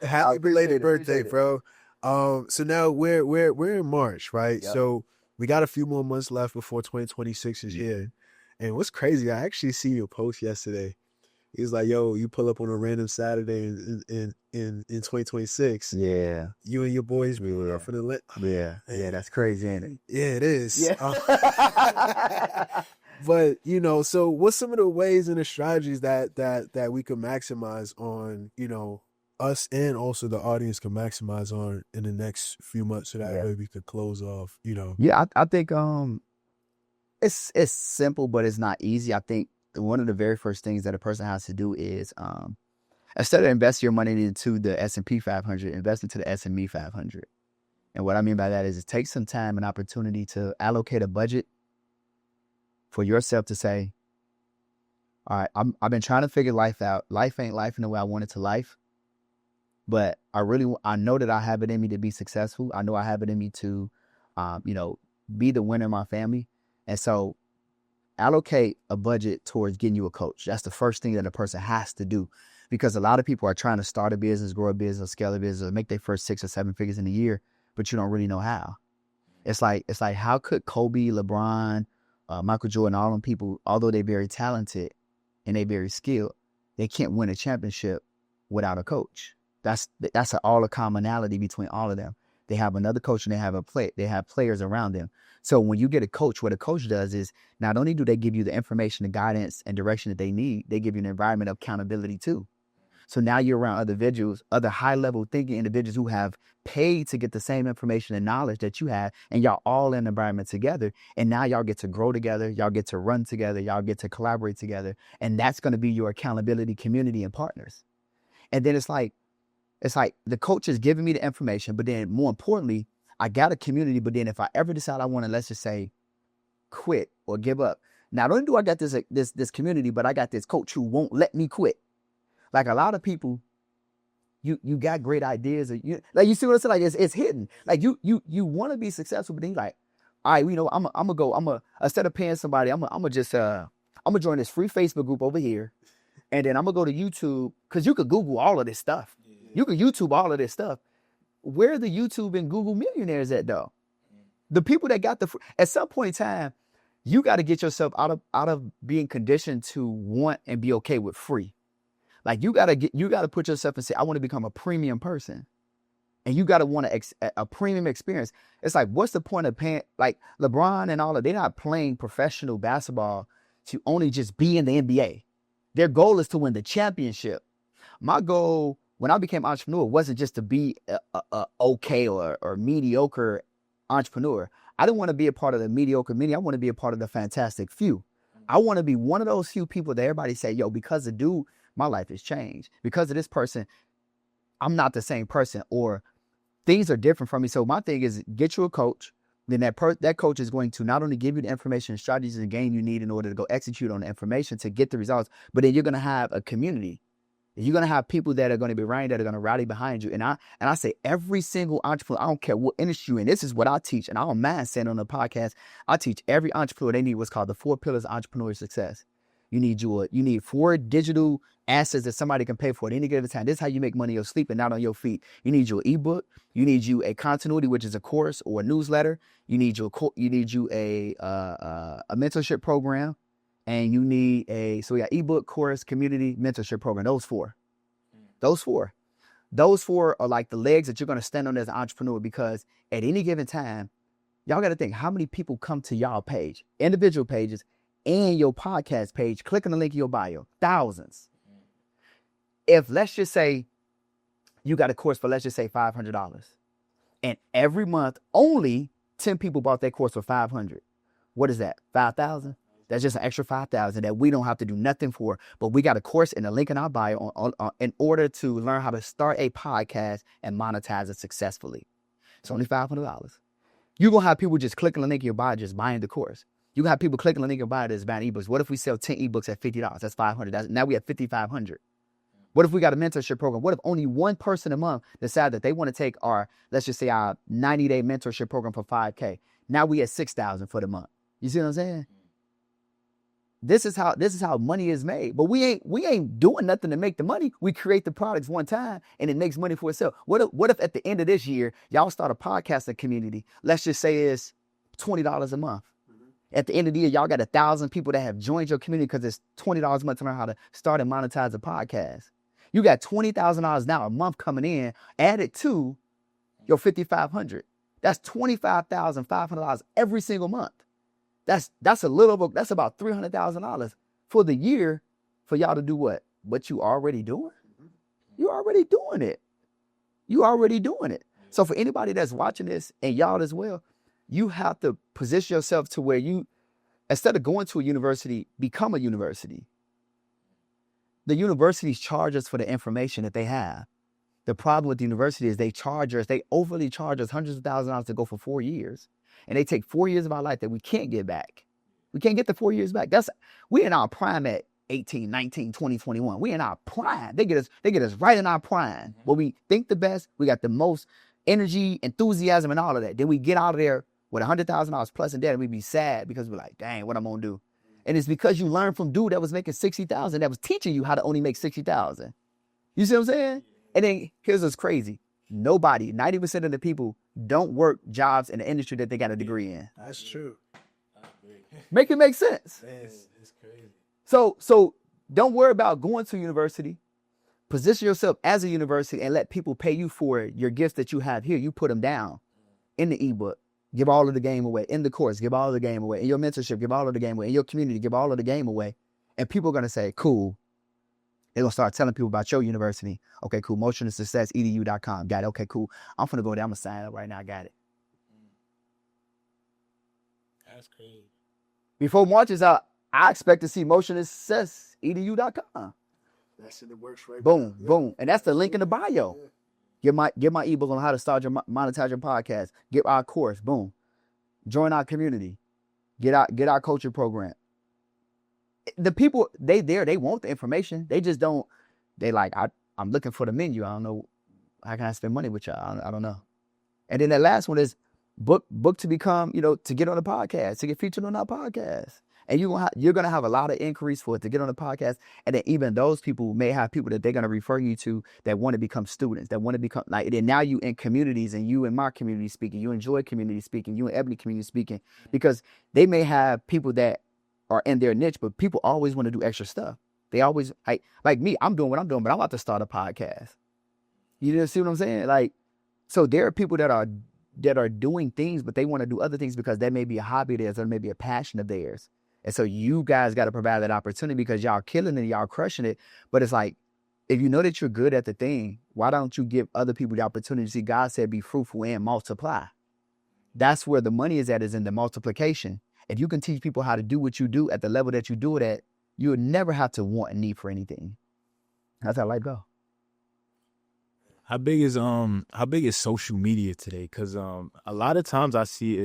Happy belated birthday, bro. So now we're in March, right? Yep. So we got a few more months left before 2026 is here. And what's crazy, I actually see your post yesterday. He's like, yo, you pull up on a random Saturday in 2026. Yeah. You and your boys, we were for the lit. Yeah. Yeah, that's crazy, ain't it? Yeah, it is. Yeah. But, you know, so what's some of the ways and the strategies that we could maximize on, you know, us and also the audience can maximize on in the next few months so that way we could close off, you know? Yeah, I think it's simple, but it's not easy. I think one of the very first things that a person has to do is instead of investing your money into the S&P 500, invest into the S&Me 500. And what I mean by that is take some time and opportunity to allocate a budget for yourself to say, all right, I've been trying to figure life out. Life ain't life in the way I want it to life. But I know that I have it in me to be successful. I know I have it in me to, you know, be the winner in my family. And so allocate a budget towards getting you a coach. That's the first thing that a person has to do, because a lot of people are trying to start a business, grow a business, scale a business, or make their first 6 or 7 figures in a year, but you don't really know how. It's like how could Kobe, LeBron, Michael Jordan, all them people, although they're very talented and they're very skilled, they can't win a championship without a coach. That's all a commonality between all of them. They have another coach and they have players around them. So when you get a coach, what a coach does is not only do they give you the information, the guidance and direction that they need, they give you an environment of accountability too. So now you're around other individuals, other high-level thinking individuals who have paid to get the same information and knowledge that you have, and y'all all in an environment together. And now y'all get to grow together, y'all get to run together, y'all get to collaborate together, and that's going to be your accountability community and partners. And then it's like the coach is giving me the information, but then more importantly, I got a community. But then if I ever decide I want to, let's just say, quit or give up, not only do I got this community, but I got this coach who won't let me quit. Like a lot of people, you got great ideas, like you see what I'm saying? Like it's hidden. Like you want to be successful, but then you're like, all right, you know, I'm gonna go. Instead of paying somebody, I'm gonna join this free Facebook group over here, and then I'm gonna go to YouTube, because you could Google all of this stuff. You could YouTube all of this stuff. Where are the YouTube and Google millionaires at though? The people that got at some point in time, you got to get yourself out of being conditioned to want and be okay with free. Like you got to put yourself and say, I want to become a premium person. And you got to want a premium experience. It's like, what's the point of paying, like LeBron and all of, they're not playing professional basketball to only just be in the NBA. Their goal is to win the championship. My goal when I became an entrepreneur wasn't just to be a okay or mediocre entrepreneur. I didn't want to be a part of the mediocre many. I want to be a part of the fantastic few. I want to be one of those few people that everybody say, yo, because of dude, my life has changed. Because of this person, I'm not the same person, or things are different from me. So my thing is, get you a coach. Then that coach is going to not only give you the information and strategies and game you need in order to go execute on the information to get the results, but then you're going to have a community. You're going to have people that are going to be around, that are going to rally behind you. And I say every single entrepreneur, I don't care what industry you're in, this is what I teach. And I don't mind saying on the podcast, I teach every entrepreneur, they need what's called the 4 pillars of entrepreneurial success. You need 4 digital assets that somebody can pay for at any given time. This is how you make money in your sleep and not on your feet. You need your ebook. You need you a continuity, which is a course or a newsletter. You need you a mentorship program. And you need so we got ebook, course, community, mentorship program. Those 4. Those 4 are like the legs that you're going to stand on as an entrepreneur, because at any given time, y'all got to think how many people come to y'all page, individual pages, and your podcast page, click on the link in your bio. Thousands. If let's just say you got a course for, let's just say $500, and every month only 10 people bought that course for $500. What is that? 5,000? That's just an extra 5,000 that we don't have to do nothing for, but we got a course and a link in our bio in order to learn how to start a podcast and monetize it successfully. It's only $500. You're going to have people just clicking the link in your bio, just buying the course. You have people clicking the link in your bio that's buying ebooks. What if we sell 10 ebooks at $50? That's $500. Now we have $5,500. What if we got a mentorship program? What if only one person a month decide that they want to take our, let's just say our 90-day mentorship program for $5K? Now we at $6,000 for the month. You see what I'm saying? This is how money is made. But we ain't doing nothing to make the money. We create the products one time and it makes money for itself. What if at the end of this year, y'all start a podcasting community? Let's just say it's $20 a month. At the end of the year, y'all got 1,000 people that have joined your community because it's $20 a month to learn how to start and monetize a podcast. You got $20,000 now a month coming in, added to your $5,500. That's $25,500 every single month. That's about $300,000 for the year for y'all to do what? What you already doing? You already doing it. You already doing it. So for anybody that's watching this and y'all as well, you have to position yourself to where you, instead of going to a university, become a university. The universities charge us for the information that they have. The problem with the university is they overly charge us hundreds of thousands of dollars to go for 4 years. And they take 4 years of our life that we can't get back. We can't get the 4 years back. We in our prime at 18, 19, 20, 21. We in our prime. They get us right in our prime. Where we think the best, we got the most energy, enthusiasm, and all of that. Then we get out of there with $100,000 plus in debt, and we be sad because we're like, dang, what I'm gonna do? And it's because you learned from dude that was making $60,000 that was teaching you how to only make $60,000. You see what I'm saying? And then here's what's crazy. 90% of the people don't work jobs in the industry that they got a degree in. That's true. Make it make sense. It's crazy. So don't worry about going to university. Position yourself as a university and let people pay you for your gifts that you have here. You put them down in the ebook. Give all of the game away. In the course, give all of the game away. In your mentorship, give all of the game away. In your community, give all of the game away. And people are going to say, cool. They're going to start telling people about your university. Okay, cool. MotionandSuccessEDU.com. Got it. Okay, cool. I'm going to go there. I'm going to sign up right now. I got it. That's crazy. Before March is out, I expect to see MotionandSuccessEDU.com. That's in the works right Boom, now. boom. And that's the link in the bio. Get my ebook on how to start monetize your podcast. Get our course. Boom. Join our community. Get our coaching program. The people, they want the information. They just don't, they like, I'm looking for the menu. I don't know, how can I spend money with y'all? I don't know. And then that last one is book to become, to get on the podcast, to get featured on our podcast. And you're going to have a lot of inquiries for it to get on the podcast. And then even those people may have people that they're going to refer you to that want to become students, that want to become like, then now you in communities and you in my community speaking, you enjoy community speaking, you in Ebony community speaking, because they may have people that are in their niche, but people always want to do extra stuff. They always, like me, I'm doing what I'm doing, but I'm about to start a podcast. You see what I'm saying? Like, so there are people that are doing things, but they want to do other things because that may be a hobby of theirs or maybe a passion of theirs. And so you guys got to provide that opportunity because y'all killing it, y'all crushing it. But it's like, if you know that you're good at the thing, why don't you give other people the opportunity? See, God said, be fruitful and multiply. That's where the money is in the multiplication. If you can teach people how to do what you do at the level that you do it at, you would never have to want and need for anything. That's how life go. How big is social media today? Because a lot of times I see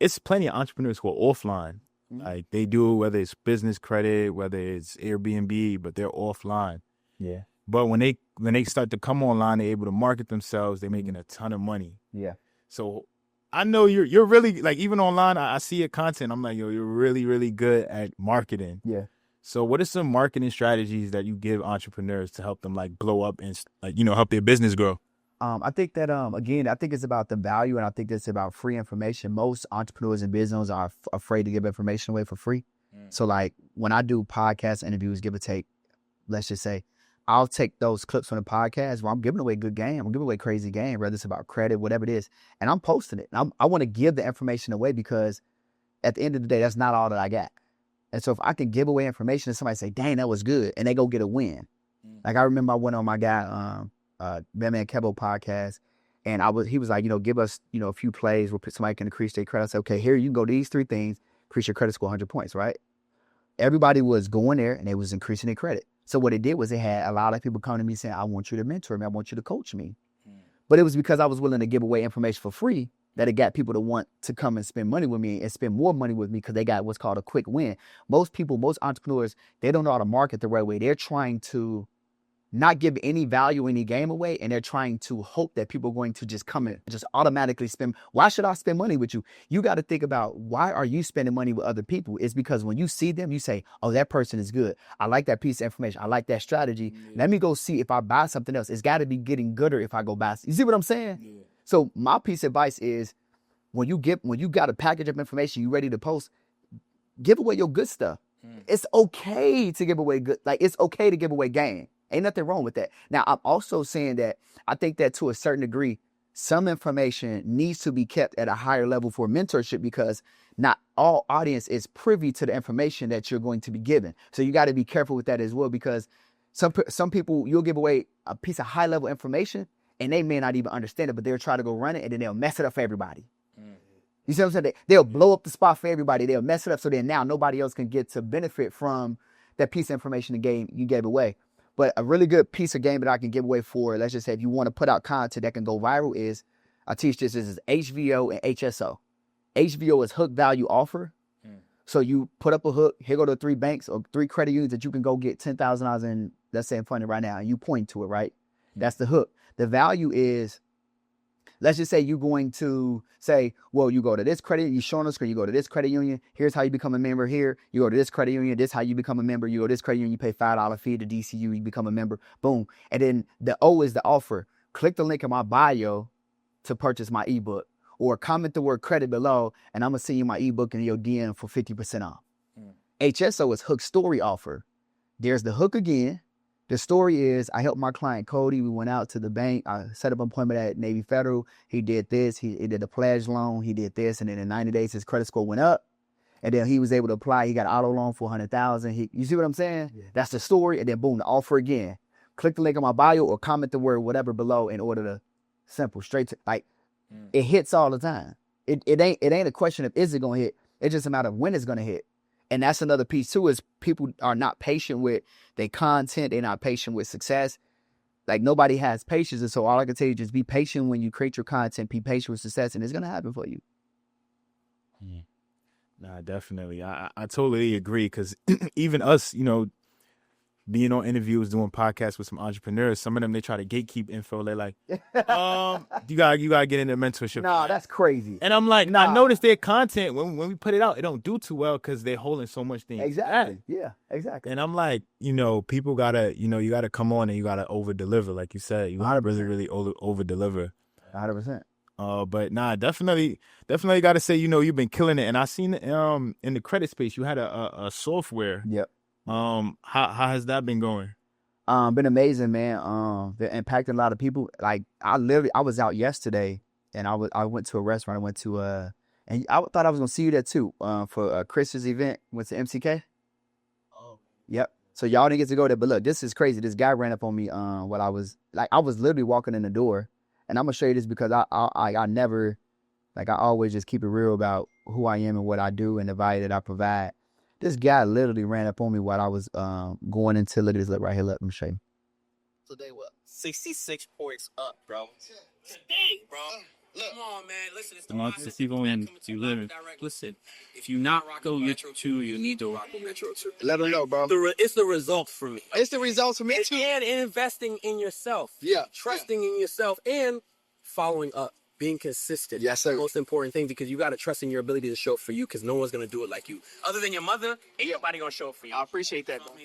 it's plenty of entrepreneurs who are offline. Like they do, whether it's business credit, whether it's Airbnb, but they're offline. Yeah. But when they start to come online, they're able to market themselves. They're making a ton of money. Yeah. So I know you're really, like, even online, I see your content. I'm like, yo, you're really, really good at marketing. Yeah. So what are some marketing strategies that you give entrepreneurs to help them like blow up and help their business grow? I think that, again, I think it's about the value and I think it's about free information. Most entrepreneurs and business are afraid to give information away for free. So like when I do podcast interviews, give or take, let's just say, I'll take those clips from the podcast where I'm giving away good game. I'm giving away crazy game, whether it's about credit, whatever it is. And I'm posting it. And I want to give the information away because at the end of the day, that's not all that I got. And so if I can give away information and somebody say, dang, that was good, and they go get a win. Like I remember I went on my guy, Batman Kebo podcast, and he was like, give us, a few plays where somebody can increase their credit. I said, okay, here you can go these 3 things, increase your credit score 100 points, right? Everybody was going there and they was increasing their credit. So what it did was it had a lot of people coming to me saying, I want you to mentor me. I want you to coach me. But it was because I was willing to give away information for free that it got people to want to come and spend money with me and spend more money with me because they got what's called a quick win. Most entrepreneurs, they don't know how to market the right way. They're trying to not give any value, any game away, and they're trying to hope that people are going to just come in, just automatically spend. Why should I spend money with you? You got to think about, why are you spending money with other people? It's because when you see them, you say, oh, that person is good. I like that piece of information. I like that strategy. Let me go see if I buy something else. It's got to be getting gooder if I go buy. You see what I'm saying? Yeah. So my piece of advice is, when you got a package of information you ready to post, give away your good stuff. It's okay to give away good. Like, it's okay to give away game. Ain't nothing wrong with that. Now, I'm also saying that I think that to a certain degree, some information needs to be kept at a higher level for mentorship, because not all audience is privy to the information that you're going to be given. So you got to be careful with that as well, because some people, you'll give away a piece of high level information and they may not even understand it, but they'll try to go run it and then they'll mess it up for everybody. You see what I'm saying? They'll blow up the spot for everybody. They'll mess it up so then now nobody else can get to benefit from that piece of information you gave away. But a really good piece of game that I can give away for, let's just say, if you want to put out content that can go viral, is, I teach this is HVO and HSO. HVO is hook value offer. So you put up a hook, here go the 3 banks or 3 credit unions that you can go get $10,000 in, let's say, in funding right now, and you point to it, right? That's the hook. The value is, let's just say you're going to say, well, you go to this credit, you're showing us, you go to this credit union, here's how you become a member here. You go to this credit union, this is how you become a member. You go to this credit union, you pay $5 fee to DCU, you become a member, boom. And then the O is the offer. Click the link in my bio to purchase my ebook, or comment the word credit below, and I'm going to send you my ebook in your DM for 50% off. HSO is hook story offer. There's the hook again. The story is, I helped my client Cody. We went out to the bank. I set up an appointment at Navy Federal. He did this. He did a pledge loan. He did this. And then in 90 days, his credit score went up. And then he was able to apply. He got an auto loan for $100,000. You see what I'm saying? Yeah. That's the story. And then boom, the offer again. Click the link in my bio or comment the word whatever below in order to simple, straight to, like, it hits all the time. It ain't a question of is it going to hit. It's just a matter of when it's going to hit. And that's another piece too, is people are not patient with their content. They're not patient with success. Like, nobody has patience. And so all I can tell you, just be patient when you create your content, be patient with success, and it's going to happen for you. Nah, definitely. I totally agree. Cause even us, you know, being on interviews, doing podcasts with some entrepreneurs, some of them, they try to gatekeep info. They're like, you gotta get into mentorship. Nah, that's crazy. And I'm like, I noticed their content, when we put it out, it don't do too well because they're holding so much things. Exactly. back. Yeah, exactly. And I'm like, you know, people gotta, you know, you gotta come on and you gotta over deliver, like you said. You gotta really over deliver. 100%. But nah, definitely gotta say, you know, you've been killing it. And I seen in the credit space, you had a software. Yep. How has that been going? Been amazing, man. They're impacting a lot of people. Like, I was out yesterday and I went to a restaurant. I went to and I thought I was gonna see you there too. For Chris's event, went to MCK. Oh. Yep. So y'all didn't get to go there, but look, this is crazy. This guy ran up on me while I was literally walking in the door, and I'm gonna show you this because I never, like, I always just keep it real about who I am and what I do and the value that I provide. This guy literally ran up on me while I was going into, look at this, look right here, let me show you. So they what? 66 points up, bro. Dang, bro. Look. Come on, man. Listen, it's the If you go in to live, listen, if you're not rocking Metro 2, you need to rock Metro 2. Let them know, bro. It's the results for me. It's the results for me, too. And investing in yourself. Yeah. Trusting in yourself and following up. Being consistent. Yes, sir. Most important thing, because you got to trust in your ability to show up for you, because no one's going to do it like you. Other than your mother, ain't nobody going to show up for you. I appreciate that, bro.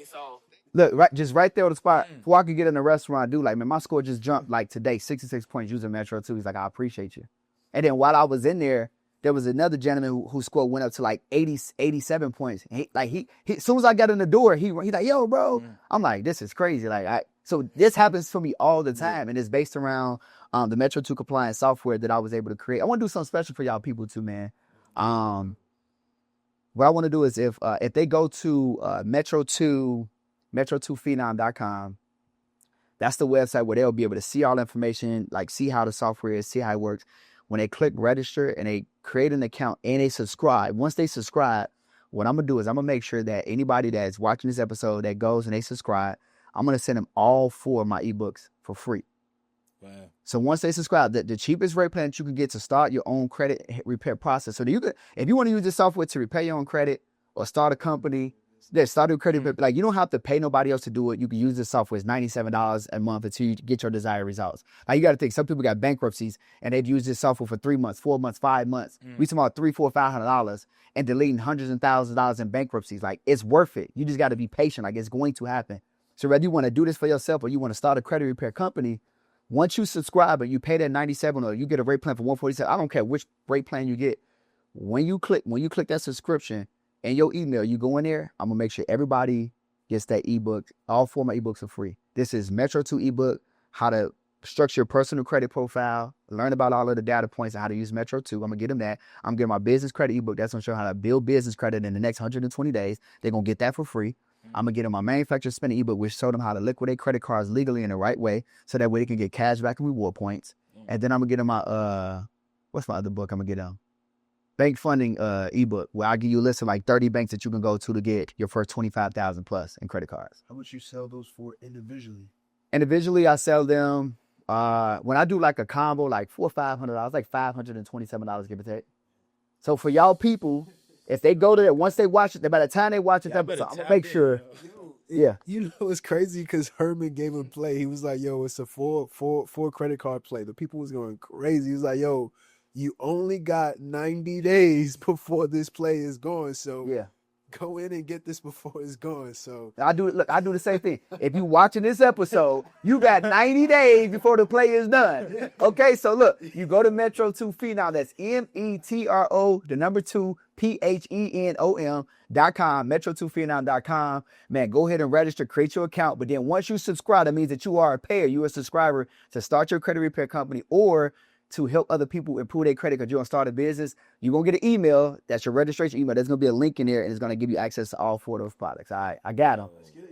Look, just right there on the spot, before I could get in the restaurant, like, man, my score just jumped, like, today, 66 points using Metro 2. He's like, I appreciate you. And then while I was in there was another gentleman whose score went up to like 87 points. He as soon as I got in the door, he like, yo, bro. I'm like, this is crazy. So this happens for me all the time, and it's based around the Metro 2 compliance software that I was able to create. I want to do something special for y'all people too, man. What I want to do is if they go to metro2phenom.com, that's the website where they'll be able to see all the information, like see how the software is, see how it works. When they click register and they create an account and they subscribe, once they subscribe, what I'm going to do is I'm going to make sure that anybody that's watching this episode that goes and they subscribe, I'm going to send them all 4 of my ebooks for free. Wow. So once they subscribe, the cheapest rate plan that you can get to start your own credit repair process. So if you want to use this software to repair your own credit or start a company Yeah, start a credit. Like, you don't have to pay nobody else to do it. You can use this software. It's $97 a month until you get your desired results. Now, you got to think, some people got bankruptcies and they've used this software for 3 months, 4 months, 5 months. We talking about $300, $400, $500 and deleting hundreds and thousands of dollars in bankruptcies. Like, it's worth it. You just got to be patient. Like, it's going to happen. So whether you want to do this for yourself or you want to start a credit repair company, once you subscribe and you pay that $97 or you get a rate plan for $147, I don't care which rate plan you get. When you click that subscription, in your email, you go in there, I'm going to make sure everybody gets that ebook. All 4 of my ebooks are free. This is Metro 2 ebook, how to structure your personal credit profile, learn about all of the data points and how to use Metro 2. I'm going to get them that. I'm getting my business credit ebook. That's going to show how to build business credit in the next 120 days. They're going to get that for free. I'm going to get them my manufacturer spending ebook, which show them how to liquidate credit cards legally in the right way so that way they can get cash back and reward points. And then I'm going to get them my, what's my other book I'm going to get them? Bank funding ebook, where I give you a list of like 30 banks that you can go to get your first 25,000 plus in credit cards. How much you sell those for individually? Individually, I sell them when I do like a combo, like $400 or $500, like $527, give or take. So for y'all people, if they go to it, once they watch it, by the time they watch this episode, I'm gonna make sure. Yeah. You know, it's crazy because Herman gave him play. He was like, yo, it's a four credit card play. The people was going crazy. He was like, yo, you only got 90 days before this play is gone. So Yeah. go in and get this before it's gone. So I do the same thing. If you watching this episode, you got 90 days before the play is done. Okay, so look, you go to Metro 2 Phenom. That's METRO, the number 2 PHENOM.com, Metro2Phenom.com. Man, go ahead and register, create your account. But then once you subscribe, that means that you are a payer. You're a subscriber to start your credit repair company or to help other people improve their credit because you're going to start a business. You're going to get an email. That's your registration email. There's going to be a link in there, and it's going to give you access to all 4 of those products. All right, I got them.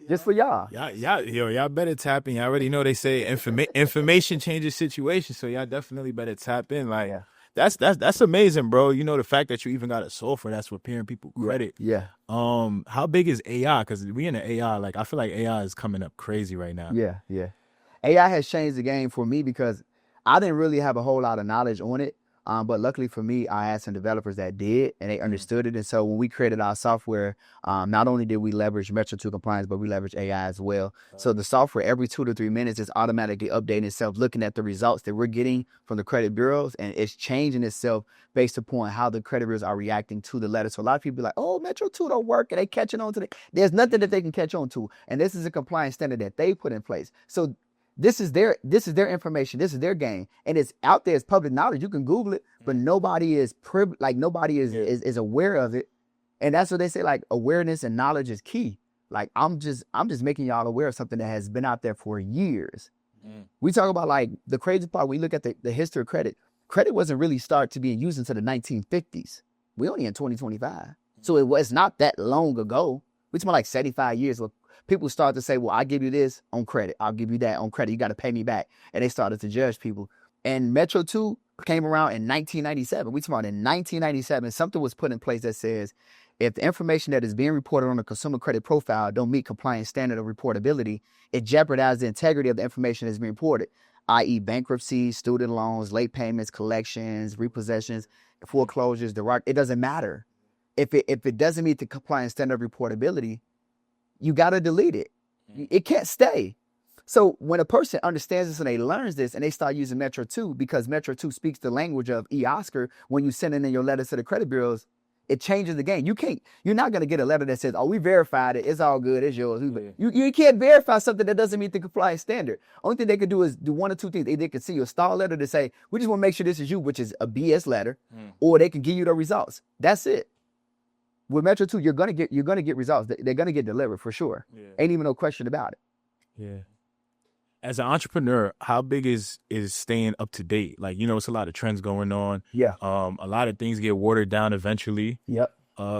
Just for y'all. Y'all better tap in. Y'all already know they say information changes situations, so y'all definitely better tap in. Like, that's amazing, bro. You know, the fact that you even got a software that's repairing people credit. Yeah. How big is AI? Because we in the AI, like, I feel like AI is coming up crazy right now. Yeah. AI has changed the game for me because I didn't really have a whole lot of knowledge on it. But luckily for me, I had some developers that did, and they understood it. And so when we created our software, not only did we leverage Metro 2 compliance, but we leveraged AI as well. So the software, every 2 to 3 minutes, is automatically updating itself, looking at the results that we're getting from the credit bureaus, and it's changing itself based upon how the credit bureaus are reacting to the letter. So a lot of people be like, oh, Metro 2 don't work, and they catching on to it. There's nothing that they can catch on to. And this is a compliance standard that they put in place. So this is their information. This is their game, and it's out there. It's public knowledge. You can Google it, but nobody is is aware of it. And that's what they say. Like, awareness and knowledge is key. Like, I'm just making y'all aware of something that has been out there for years. We talk about, like, the crazy part. When you look at the history of credit, credit wasn't really start to be used until the 1950s. We only in 2025, so it was not that long ago. We're talking about like 75 years. People started to say, well, I'll give you this on credit. I'll give you that on credit. You got to pay me back. And they started to judge people. And Metro 2 came around in 1997. We talking about in 1997, something was put in place that says, if the information that is being reported on a consumer credit profile don't meet compliance standard of reportability, it jeopardizes the integrity of the information that's being reported, i.e. bankruptcy, student loans, late payments, collections, repossessions, foreclosures, it doesn't matter. If it doesn't meet the compliance standard of reportability, you got to delete it. It can't stay. So when a person understands this and they learns this and they start using Metro 2, because Metro 2 speaks the language of e-Oscar, when you send in your letters to the credit bureaus, it changes the game. You're not going to get a letter that says, oh, we verified it. It's all good. It's yours. You can't verify something that doesn't meet the compliance standard. Only thing they could do is do 1 or 2 things. They could see your star letter to say, we just want to make sure this is you, which is a BS letter, or they can give you the results. That's it. With Metro 2, you're gonna get results. They're gonna get delivered for sure. Ain't even no question about it. Yeah. As an entrepreneur, how big is staying up to date? Like, you know, it's a lot of trends going on. Yeah. A lot of things get watered down eventually. Yep.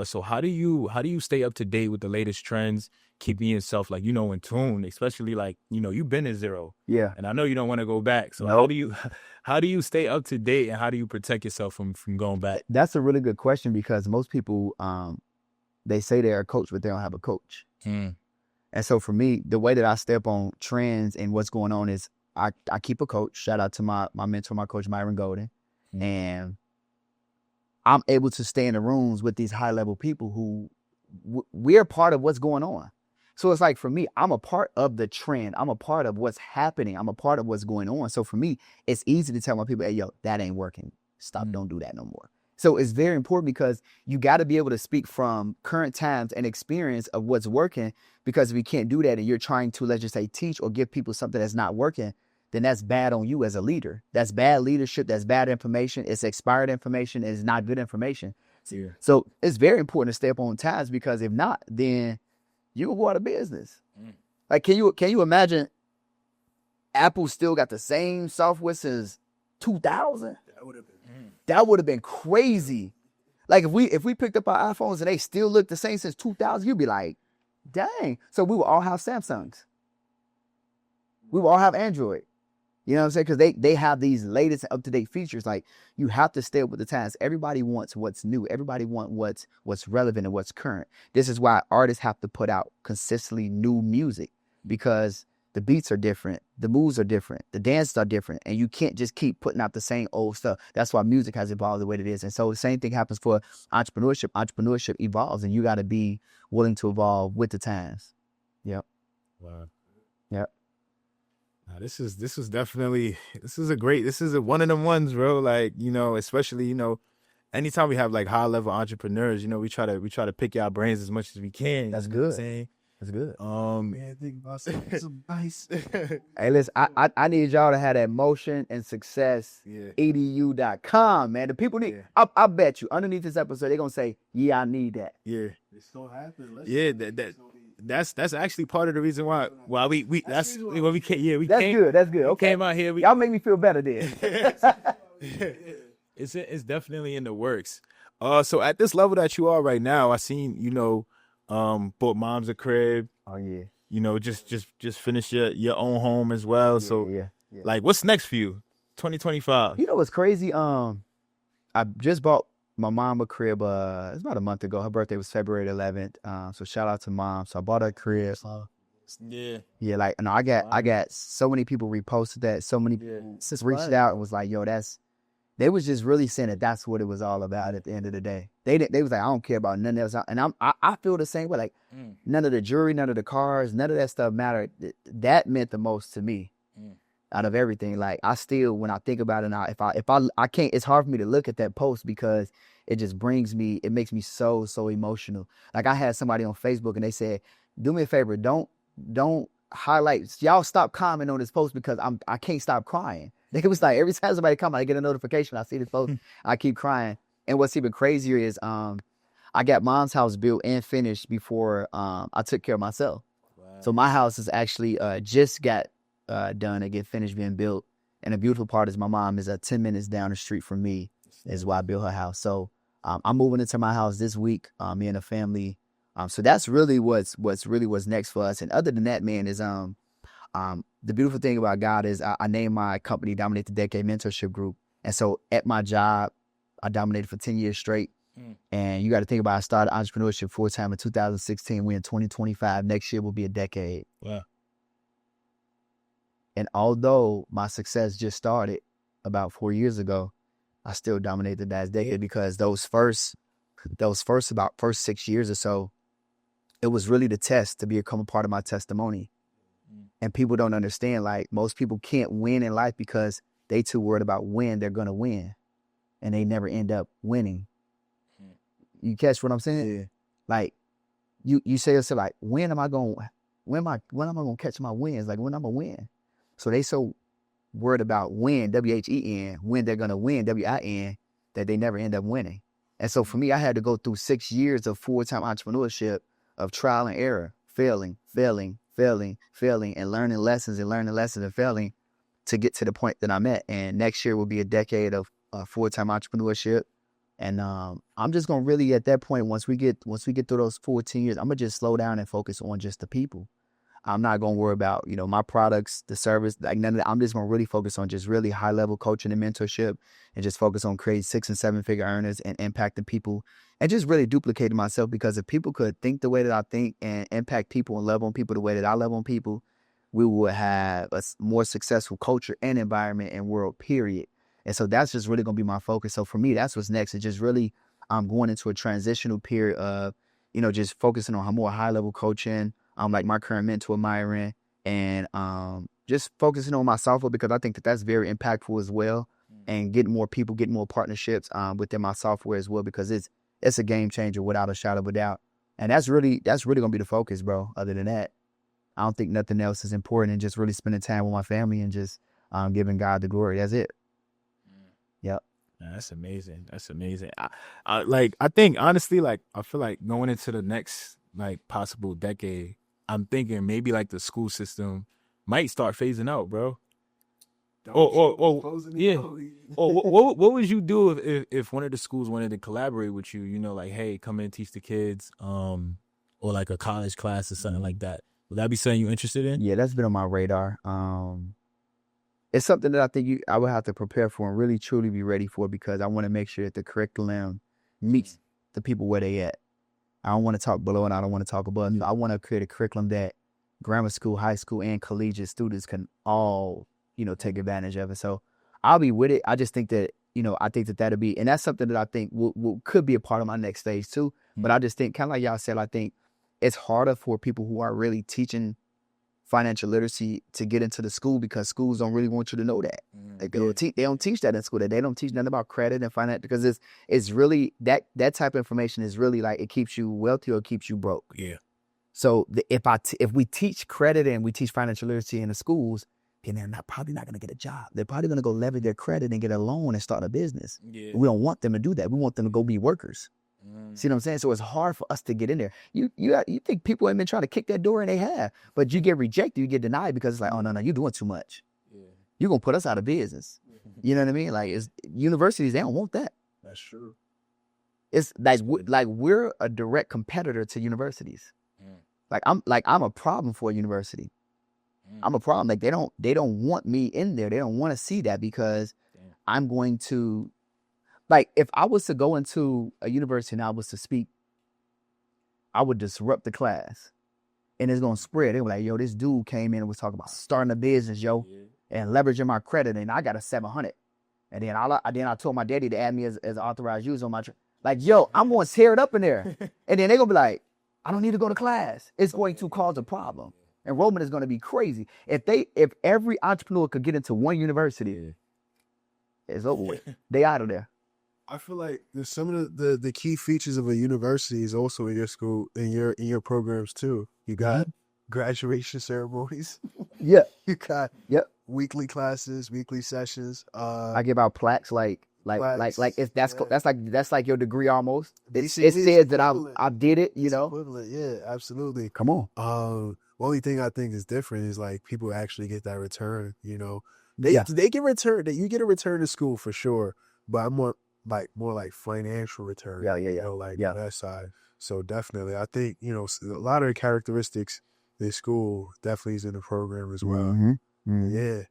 So how do you stay up to date with the latest trends, keeping yourself, like, you know, in tune, especially, like, you know, you've been at zero. Yeah. And I know you don't want to go back. So how do you stay up to date, and how do you protect yourself from going back? That's a really good question, because most people they say they're a coach, but they don't have a coach. And so for me, the way that I step on trends and what's going on is I keep a coach. Shout out to my mentor, my coach, Myron Golden. And I'm able to stay in the rooms with these high level people who we're part of what's going on. So it's like, for me, I'm a part of the trend. I'm a part of what's happening. I'm a part of what's going on. So for me, it's easy to tell my people, hey, yo, that ain't working. Stop. Don't do that no more. So it's very important, because you got to be able to speak from current times and experience of what's working, because if you can't do that and you're trying to, let's just say, teach or give people something that's not working, then that's bad on you as a leader. That's bad leadership. That's bad information. It's expired information. It's not good information. Yeah. So it's very important to stay up on times, because if not, then you will go out of business. Like, can you imagine Apple still got the same software since 2000? That would have been crazy. Like, if we picked up our iPhones and they still look the same since 2000, you'd be like, dang. So we will all have Samsungs. We will all have Android. You know what I'm saying? Because they have these latest and up-to-date features. Like, you have to stay up with the times. Everybody wants what's new. Everybody wants what's relevant and what's current. This is why artists have to put out consistently new music, because the beats are different, the moves are different, the dances are different, and you can't just keep putting out the same old stuff. That's why music has evolved the way it is. And so the same thing happens for entrepreneurship. Entrepreneurship evolves, and you got to be willing to evolve with the times. Yep. Wow. Yep. Nah, this is one of them ones, bro. Like, you know, especially, you know, anytime we have like high level entrepreneurs, you know, we try to pick your brains as much as we can. That's you know what I'm good. saying? That's good. Man, think about some nice. Hey, listen, I need y'all to have that motion and success edu.com, man. The people need, I bet you underneath this episode, they're going to say, yeah, I need that. Yeah. It's gonna happen. That's actually part of the reason why we that's when we came. Yeah, That's good. That's good. Okay. Came out here. Y'all make me feel better then. It's definitely in the works. So at this level that you are right now, I seen, you know, bought mom's a crib. Oh yeah. You know, just finish your own home as well. Yeah. Like, what's next for you? 2025. You know what's crazy? I just bought my mom a crib. It's about a month ago. Her birthday was February 11th. So shout out to mom. So I bought her a crib. Yeah. Like, no, I got so many people reposted that. So many people reached out and was like, yo, they was just really saying that that's what it was all about at the end of the day. They was like, I don't care about none of that. And I feel the same way. Like, none of the jewelry, none of the cars, none of that stuff mattered. That meant the most to me out of everything. Like, I still, when I think about it now, if I can't, it's hard for me to look at that post, because it just it makes me so emotional. Like, I had somebody on Facebook and they said, do me a favor, don't highlight, y'all stop commenting on this post, because I can't stop crying. It was like, every time somebody comment, I get a notification, I see this post, I keep crying. And what's even crazier is I got mom's house built and finished before I took care of myself. Wow. So my house is actually just got done and get finished being built. And the beautiful part is my mom is 10 minutes down the street from me, is why I built her house. So I'm moving into my house this week, me and the family. So that's really what's next for us. And other than that, man, is the beautiful thing about God is I named my company Dominate the Decade Mentorship Group. And so at my job, I dominated for 10 years straight. And you got to think about, I started entrepreneurship full-time in 2016. We're in 2025. Next year will be a decade. Wow. And although my success just started about 4 years ago, I still dominated that decade, because those first 6 years or so, it was really the test to become a part of my testimony. And people don't understand, like, most people can't win in life because they too worried about when they're going to win, and they never end up winning. You catch what I'm saying? Yeah. Like, you say to yourself, like, when am I going to catch my wins? Like, when I'm going to win? So they so worried about when, W-H-E-N, when they're going to win, W-I-N, that they never end up winning. And so for me, I had to go through 6 years of full-time entrepreneurship, of trial and error, failing, and learning lessons and failing to get to the point that I'm at. And next year will be a decade of full-time entrepreneurship. And I'm just going to really, at that point, once we get through those 14 years, I'm going to just slow down and focus on just the people. I'm not going to worry about, you know, my products, the service, like none of that. I'm just going to really focus on just really high level coaching and mentorship, and just focus on creating 6 and 7 figure earners and impacting people, and just really duplicating myself. Because if people could think the way that I think and impact people and love on people the way that I love on people, we would have a more successful culture and environment and world, period. And so that's just really going to be my focus. So for me, that's what's next. It's just really, I'm going into a transitional period of, just focusing on more high level coaching, like my current mentor, Myron, and just focusing on my software because I think that that's very impactful as well, and getting more people, getting more partnerships within my software as well because it's a game changer without a shadow of a doubt. And that's really gonna be the focus, bro. Other than that, I don't think nothing else is important, and just really spending time with my family and just giving God the glory. That's it. Yep. That's amazing. That's amazing. I think honestly, like I feel like going into the next like possible decade, I'm thinking maybe like the school system might start phasing out, bro. Yeah. What would you do if one of the schools wanted to collaborate with you? You know, like, hey, come in and teach the kids, or like a college class or something like that. Would that be something you're interested in? Yeah, that's been on my radar. It's something that I think I would have to prepare for and really truly be ready for because I want to make sure that the curriculum meets the people where they at. I don't want to talk below and I don't want to talk above. I want to create a curriculum that grammar school, high school, and collegiate students can all, take advantage of it. So I'll be with it. I just think that, I think that that'll be, and that's something that I think could be a part of my next stage too. But I just think, kind of like y'all said, I think it's harder for people who are really teaching financial literacy to get into the school because schools don't really want you to know that. They don't teach that in school. They don't teach nothing about credit and finance because it's really that type of information is really like it keeps you wealthy or it keeps you broke. Yeah. So if we teach credit and we teach financial literacy in the schools, then they're probably not going to get a job. They're probably going to go leverage their credit and get a loan and start a business. Yeah. We don't want them to do that. We want them to go be workers. See what I'm saying? So it's hard for us to get in there. You think people have been trying to kick that door and they have, but you get rejected, you get denied because it's like, oh no, you're doing too much. Yeah. You're gonna put us out of business. You know what I mean? Like universities, they don't want that. That's true. It's like we're a direct competitor to universities. Like I'm a problem for a university. I'm a problem. Like they don't want me in there. They don't want to see that because I'm going to. Like, if I was to go into a university and I was to speak, I would disrupt the class. And it's going to spread. They were like, yo, this dude came in and was talking about starting a business, and leveraging my credit. And I got a 700. And then I told my daddy to add me as an authorized user on my like, yo, I'm going to tear it up in there. And then they're going to be like, I don't need to go to class. It's going to cause a problem. Enrollment is going to be crazy. If every entrepreneur could get into one university, it's over with. They out of there. I feel like there's some of the key features of a university is also in your school, in your programs too. You got graduation ceremonies. Yeah. You got weekly classes, weekly sessions. I give out plaques like if that's like your degree almost. It says that I did it, Equivalent, yeah, absolutely. Come on. Only thing I think is different is like people actually get that return, They get return, that you get a return to school for sure, but I'm more like financial return. That side. So definitely, I think a lot of the characteristics in school definitely is in the program as well. Yeah.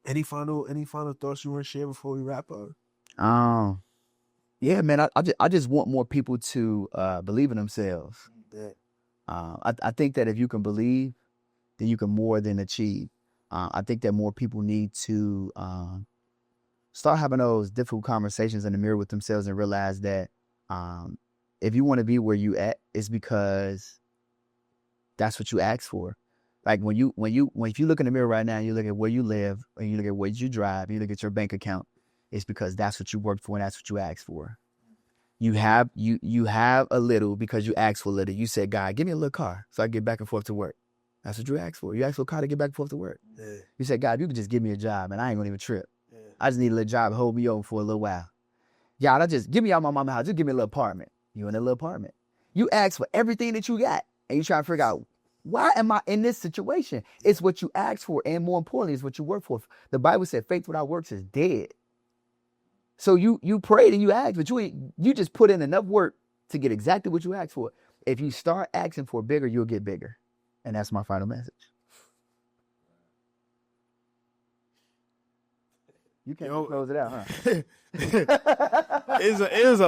Any final thoughts you want to share before we wrap up? Yeah, man. I just want more people to believe in themselves. I think that if you can believe, then you can more than achieve. I think that more people need to start having those difficult conversations in the mirror with themselves and realize that if you want to be where you at, it's because that's what you asked for. Like if you look in the mirror right now and you look at where you live and you look at where you drive and you look at your bank account, it's because that's what you worked for and that's what you asked for. You have a little because you asked for a little. You said, God, give me a little car so I can get back and forth to work. That's what you asked for. You asked for a car to get back and forth to work. Yeah. You said, God, you could just give me a job and I ain't gonna even trip. I just need a little job to hold me over for a little while. Y'all, just give me out my mama's house. Just give me a little apartment. You in a little apartment. You asked for everything that you got. And you trying to figure out, why am I in this situation? It's what you asked for. And more importantly, it's what you work for. The Bible said faith without works is dead. So you prayed and you asked, but you just put in enough work to get exactly what you asked for. If you start asking for bigger, you'll get bigger. And that's my final message. You can't close it out, huh? It was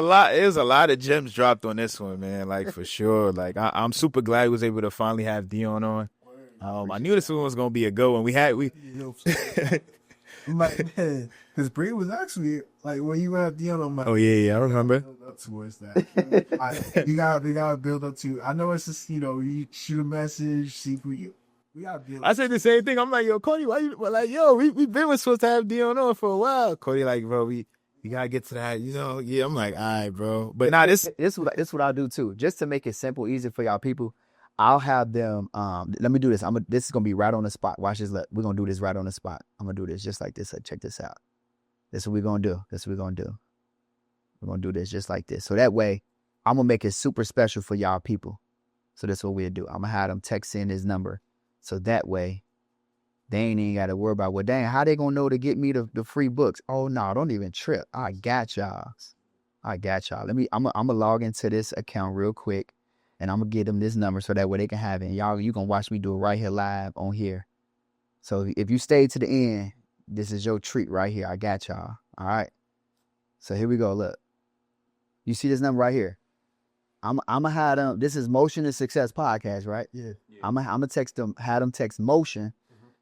a lot of gems dropped on this one, man. Like for sure. Like I'm super glad we was able to finally have Dion on. I knew this one was gonna be a good one. I'm like, man, because Bree was actually like when you have Dion on my. Oh yeah, I remember. Build up towards that. You gotta build up to. I know it's just you shoot a message, see who you. We gotta build. I said the same thing. I'm like, yo, Cody, why you like, yo, we been supposed to have Dion on for a while. Cody like, bro, we gotta get to that, Yeah, I'm like, all right, bro. But nah, this what I'll do too, just to make it simple, easy for y'all people. I'll have them. Let me do this. This is gonna be right on the spot. Watch this. We're gonna do this right on the spot. I'm gonna do this just like this. Check this out. This is what we're gonna do. We're gonna do this just like this. So that way, I'm gonna make it super special for y'all people. So that's what we'll do. I'm gonna have them text in his number. So that way, they ain't even got to worry about, well, dang, how they going to know to get me the free books? Oh, no, don't even trip. I got y'all. I'm going to log into this account real quick, and I'm going to get them this number so that way they can have it. And y'all, you going to watch me do it right here live on here. So if you stay to the end, this is your treat right here. I got y'all. All right. So here we go. Look. You see this number right here? I'm gonna have them. This is Motion and Success Podcast, right? Yeah. I'm gonna text them. Have them text Motion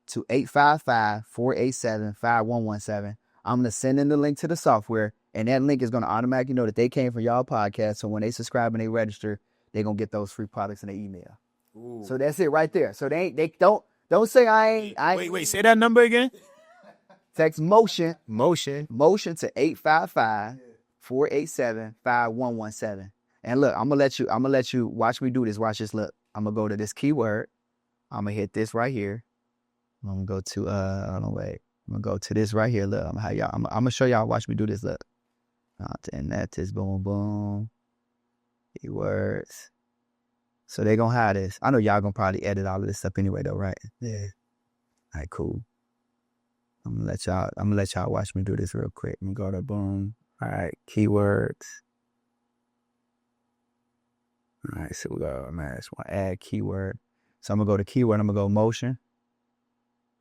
to 855-487-5117. I'm gonna send in the link to the software, and that link is gonna automatically know that they came from y'all podcast. So when they subscribe and they register, they're gonna get those free products in their email. Ooh. So that's it right there. So they don't say I ain't. Wait. Say that number again. Text Motion to 855-487-5117. And look, I'm gonna let you watch me do this. Watch this. Look, I'm gonna go to this keyword. I'm gonna hit this right here. I'm gonna go to I'm gonna go to this right here. Look, I'm gonna show y'all. Watch me do this. Look, and that is boom boom. Keywords. So they gonna have this. I know y'all gonna probably edit all of this stuff anyway, though, right? Yeah. All right, cool. I'm gonna let y'all watch me do this real quick. I'm gonna go to boom. All right, keywords. All right, so we go, man, I just want to add keyword. So I'm going to go to keyword, I'm going to go Motion.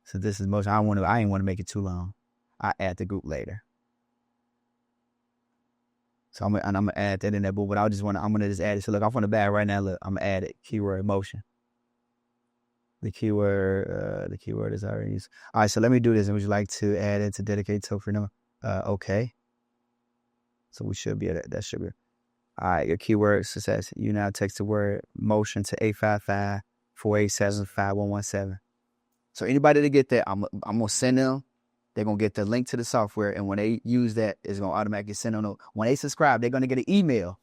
So this is Motion. I ain't want to make it too long. I add the group later. So I'm going to add that in there, but I'm going to just add it. So look, off on the back right now, look, I'm going to add it, keyword Motion. The keyword is already used. All right, so let me do this. And would you like to add it to dedicate token free number? Okay. So we should be at that should be. All right, your keyword success. You now text the word Motion to 855-487-5117. So anybody that get that, I'm gonna send them. They're gonna get the link to the software, and when they use that, it's gonna automatically send them. When they subscribe, they're gonna get an email,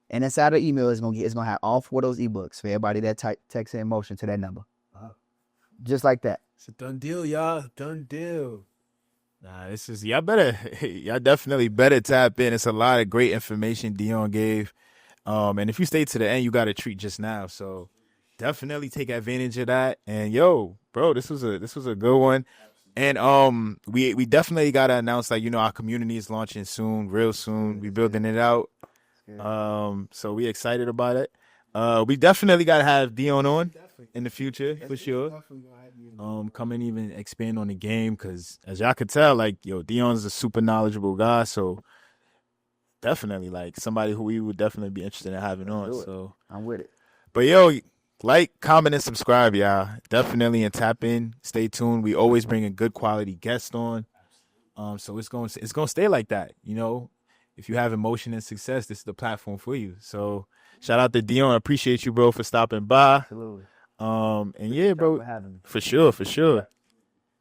and inside the email is gonna have all 4 of those ebooks for everybody that text in Motion to that number. Just like that. It's a done deal, y'all. Done deal. Nah, this is y'all definitely better tap in. It's a lot of great information Dion gave. And if you stay to the end, you got a treat just now. So definitely take advantage of that. And yo, bro, this was a good one. And we definitely gotta announce, like, our community is launching soon, real soon. We building it out. So we excited about it. We definitely gotta have Dion on in the future for sure. Come and even expand on the game, because as y'all could tell, like, Dion's a super knowledgeable guy. So definitely, like, somebody who we would definitely be interested in having on. So I'm with it. But yo, like, comment, and subscribe, y'all. Definitely, and tap in. Stay tuned. We always bring a good quality guest on. So it's gonna stay like that. If you have emotion and success, this is the platform for you. So shout out to Dion. I appreciate you, bro, for stopping by. Absolutely. And yeah, bro, for sure.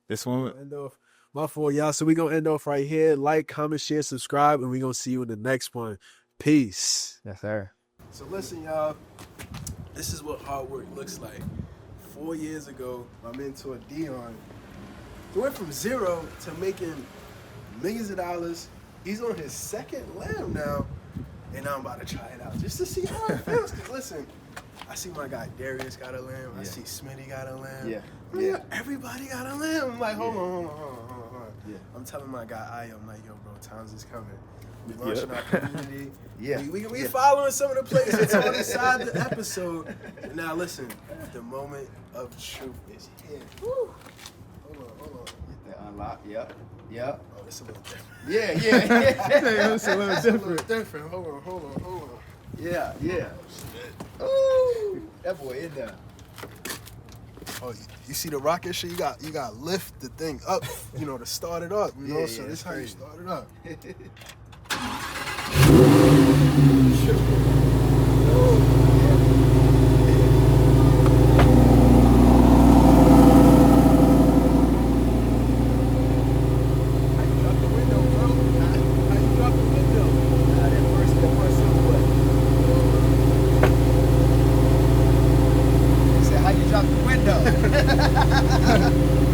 This one, end off. My fault, y'all. So we gonna end off right here. Like, comment, share, subscribe, and we gonna see you in the next one. Peace. Yes, sir. So listen, y'all. This is what hard work looks like. 4 years ago, my mentor Dion went from zero to making millions of dollars. He's on his second lamb now, and I'm about to try it out just to see how it feels. Cause listen, I see my guy Darius got a lamb. I see Smitty got a lamb. Everybody got a lamb. I'm like, hold on. Yeah. I'm telling my guy, I'm like, yo, bro, times is coming. We launching our community. We following some of the places on the side of the episode. Now listen, the moment of truth is here. Woo. Hold on. Get that unlocked. Yep. Oh, it's a little different. Yeah. It's a little different. Hold on. Yeah. Ooh, that boy in there. Oh, you see the rocket shit? You got to lift the thing up, to start it up. Yeah, So this it's how you crazy. start it up. He said, how you drop the window?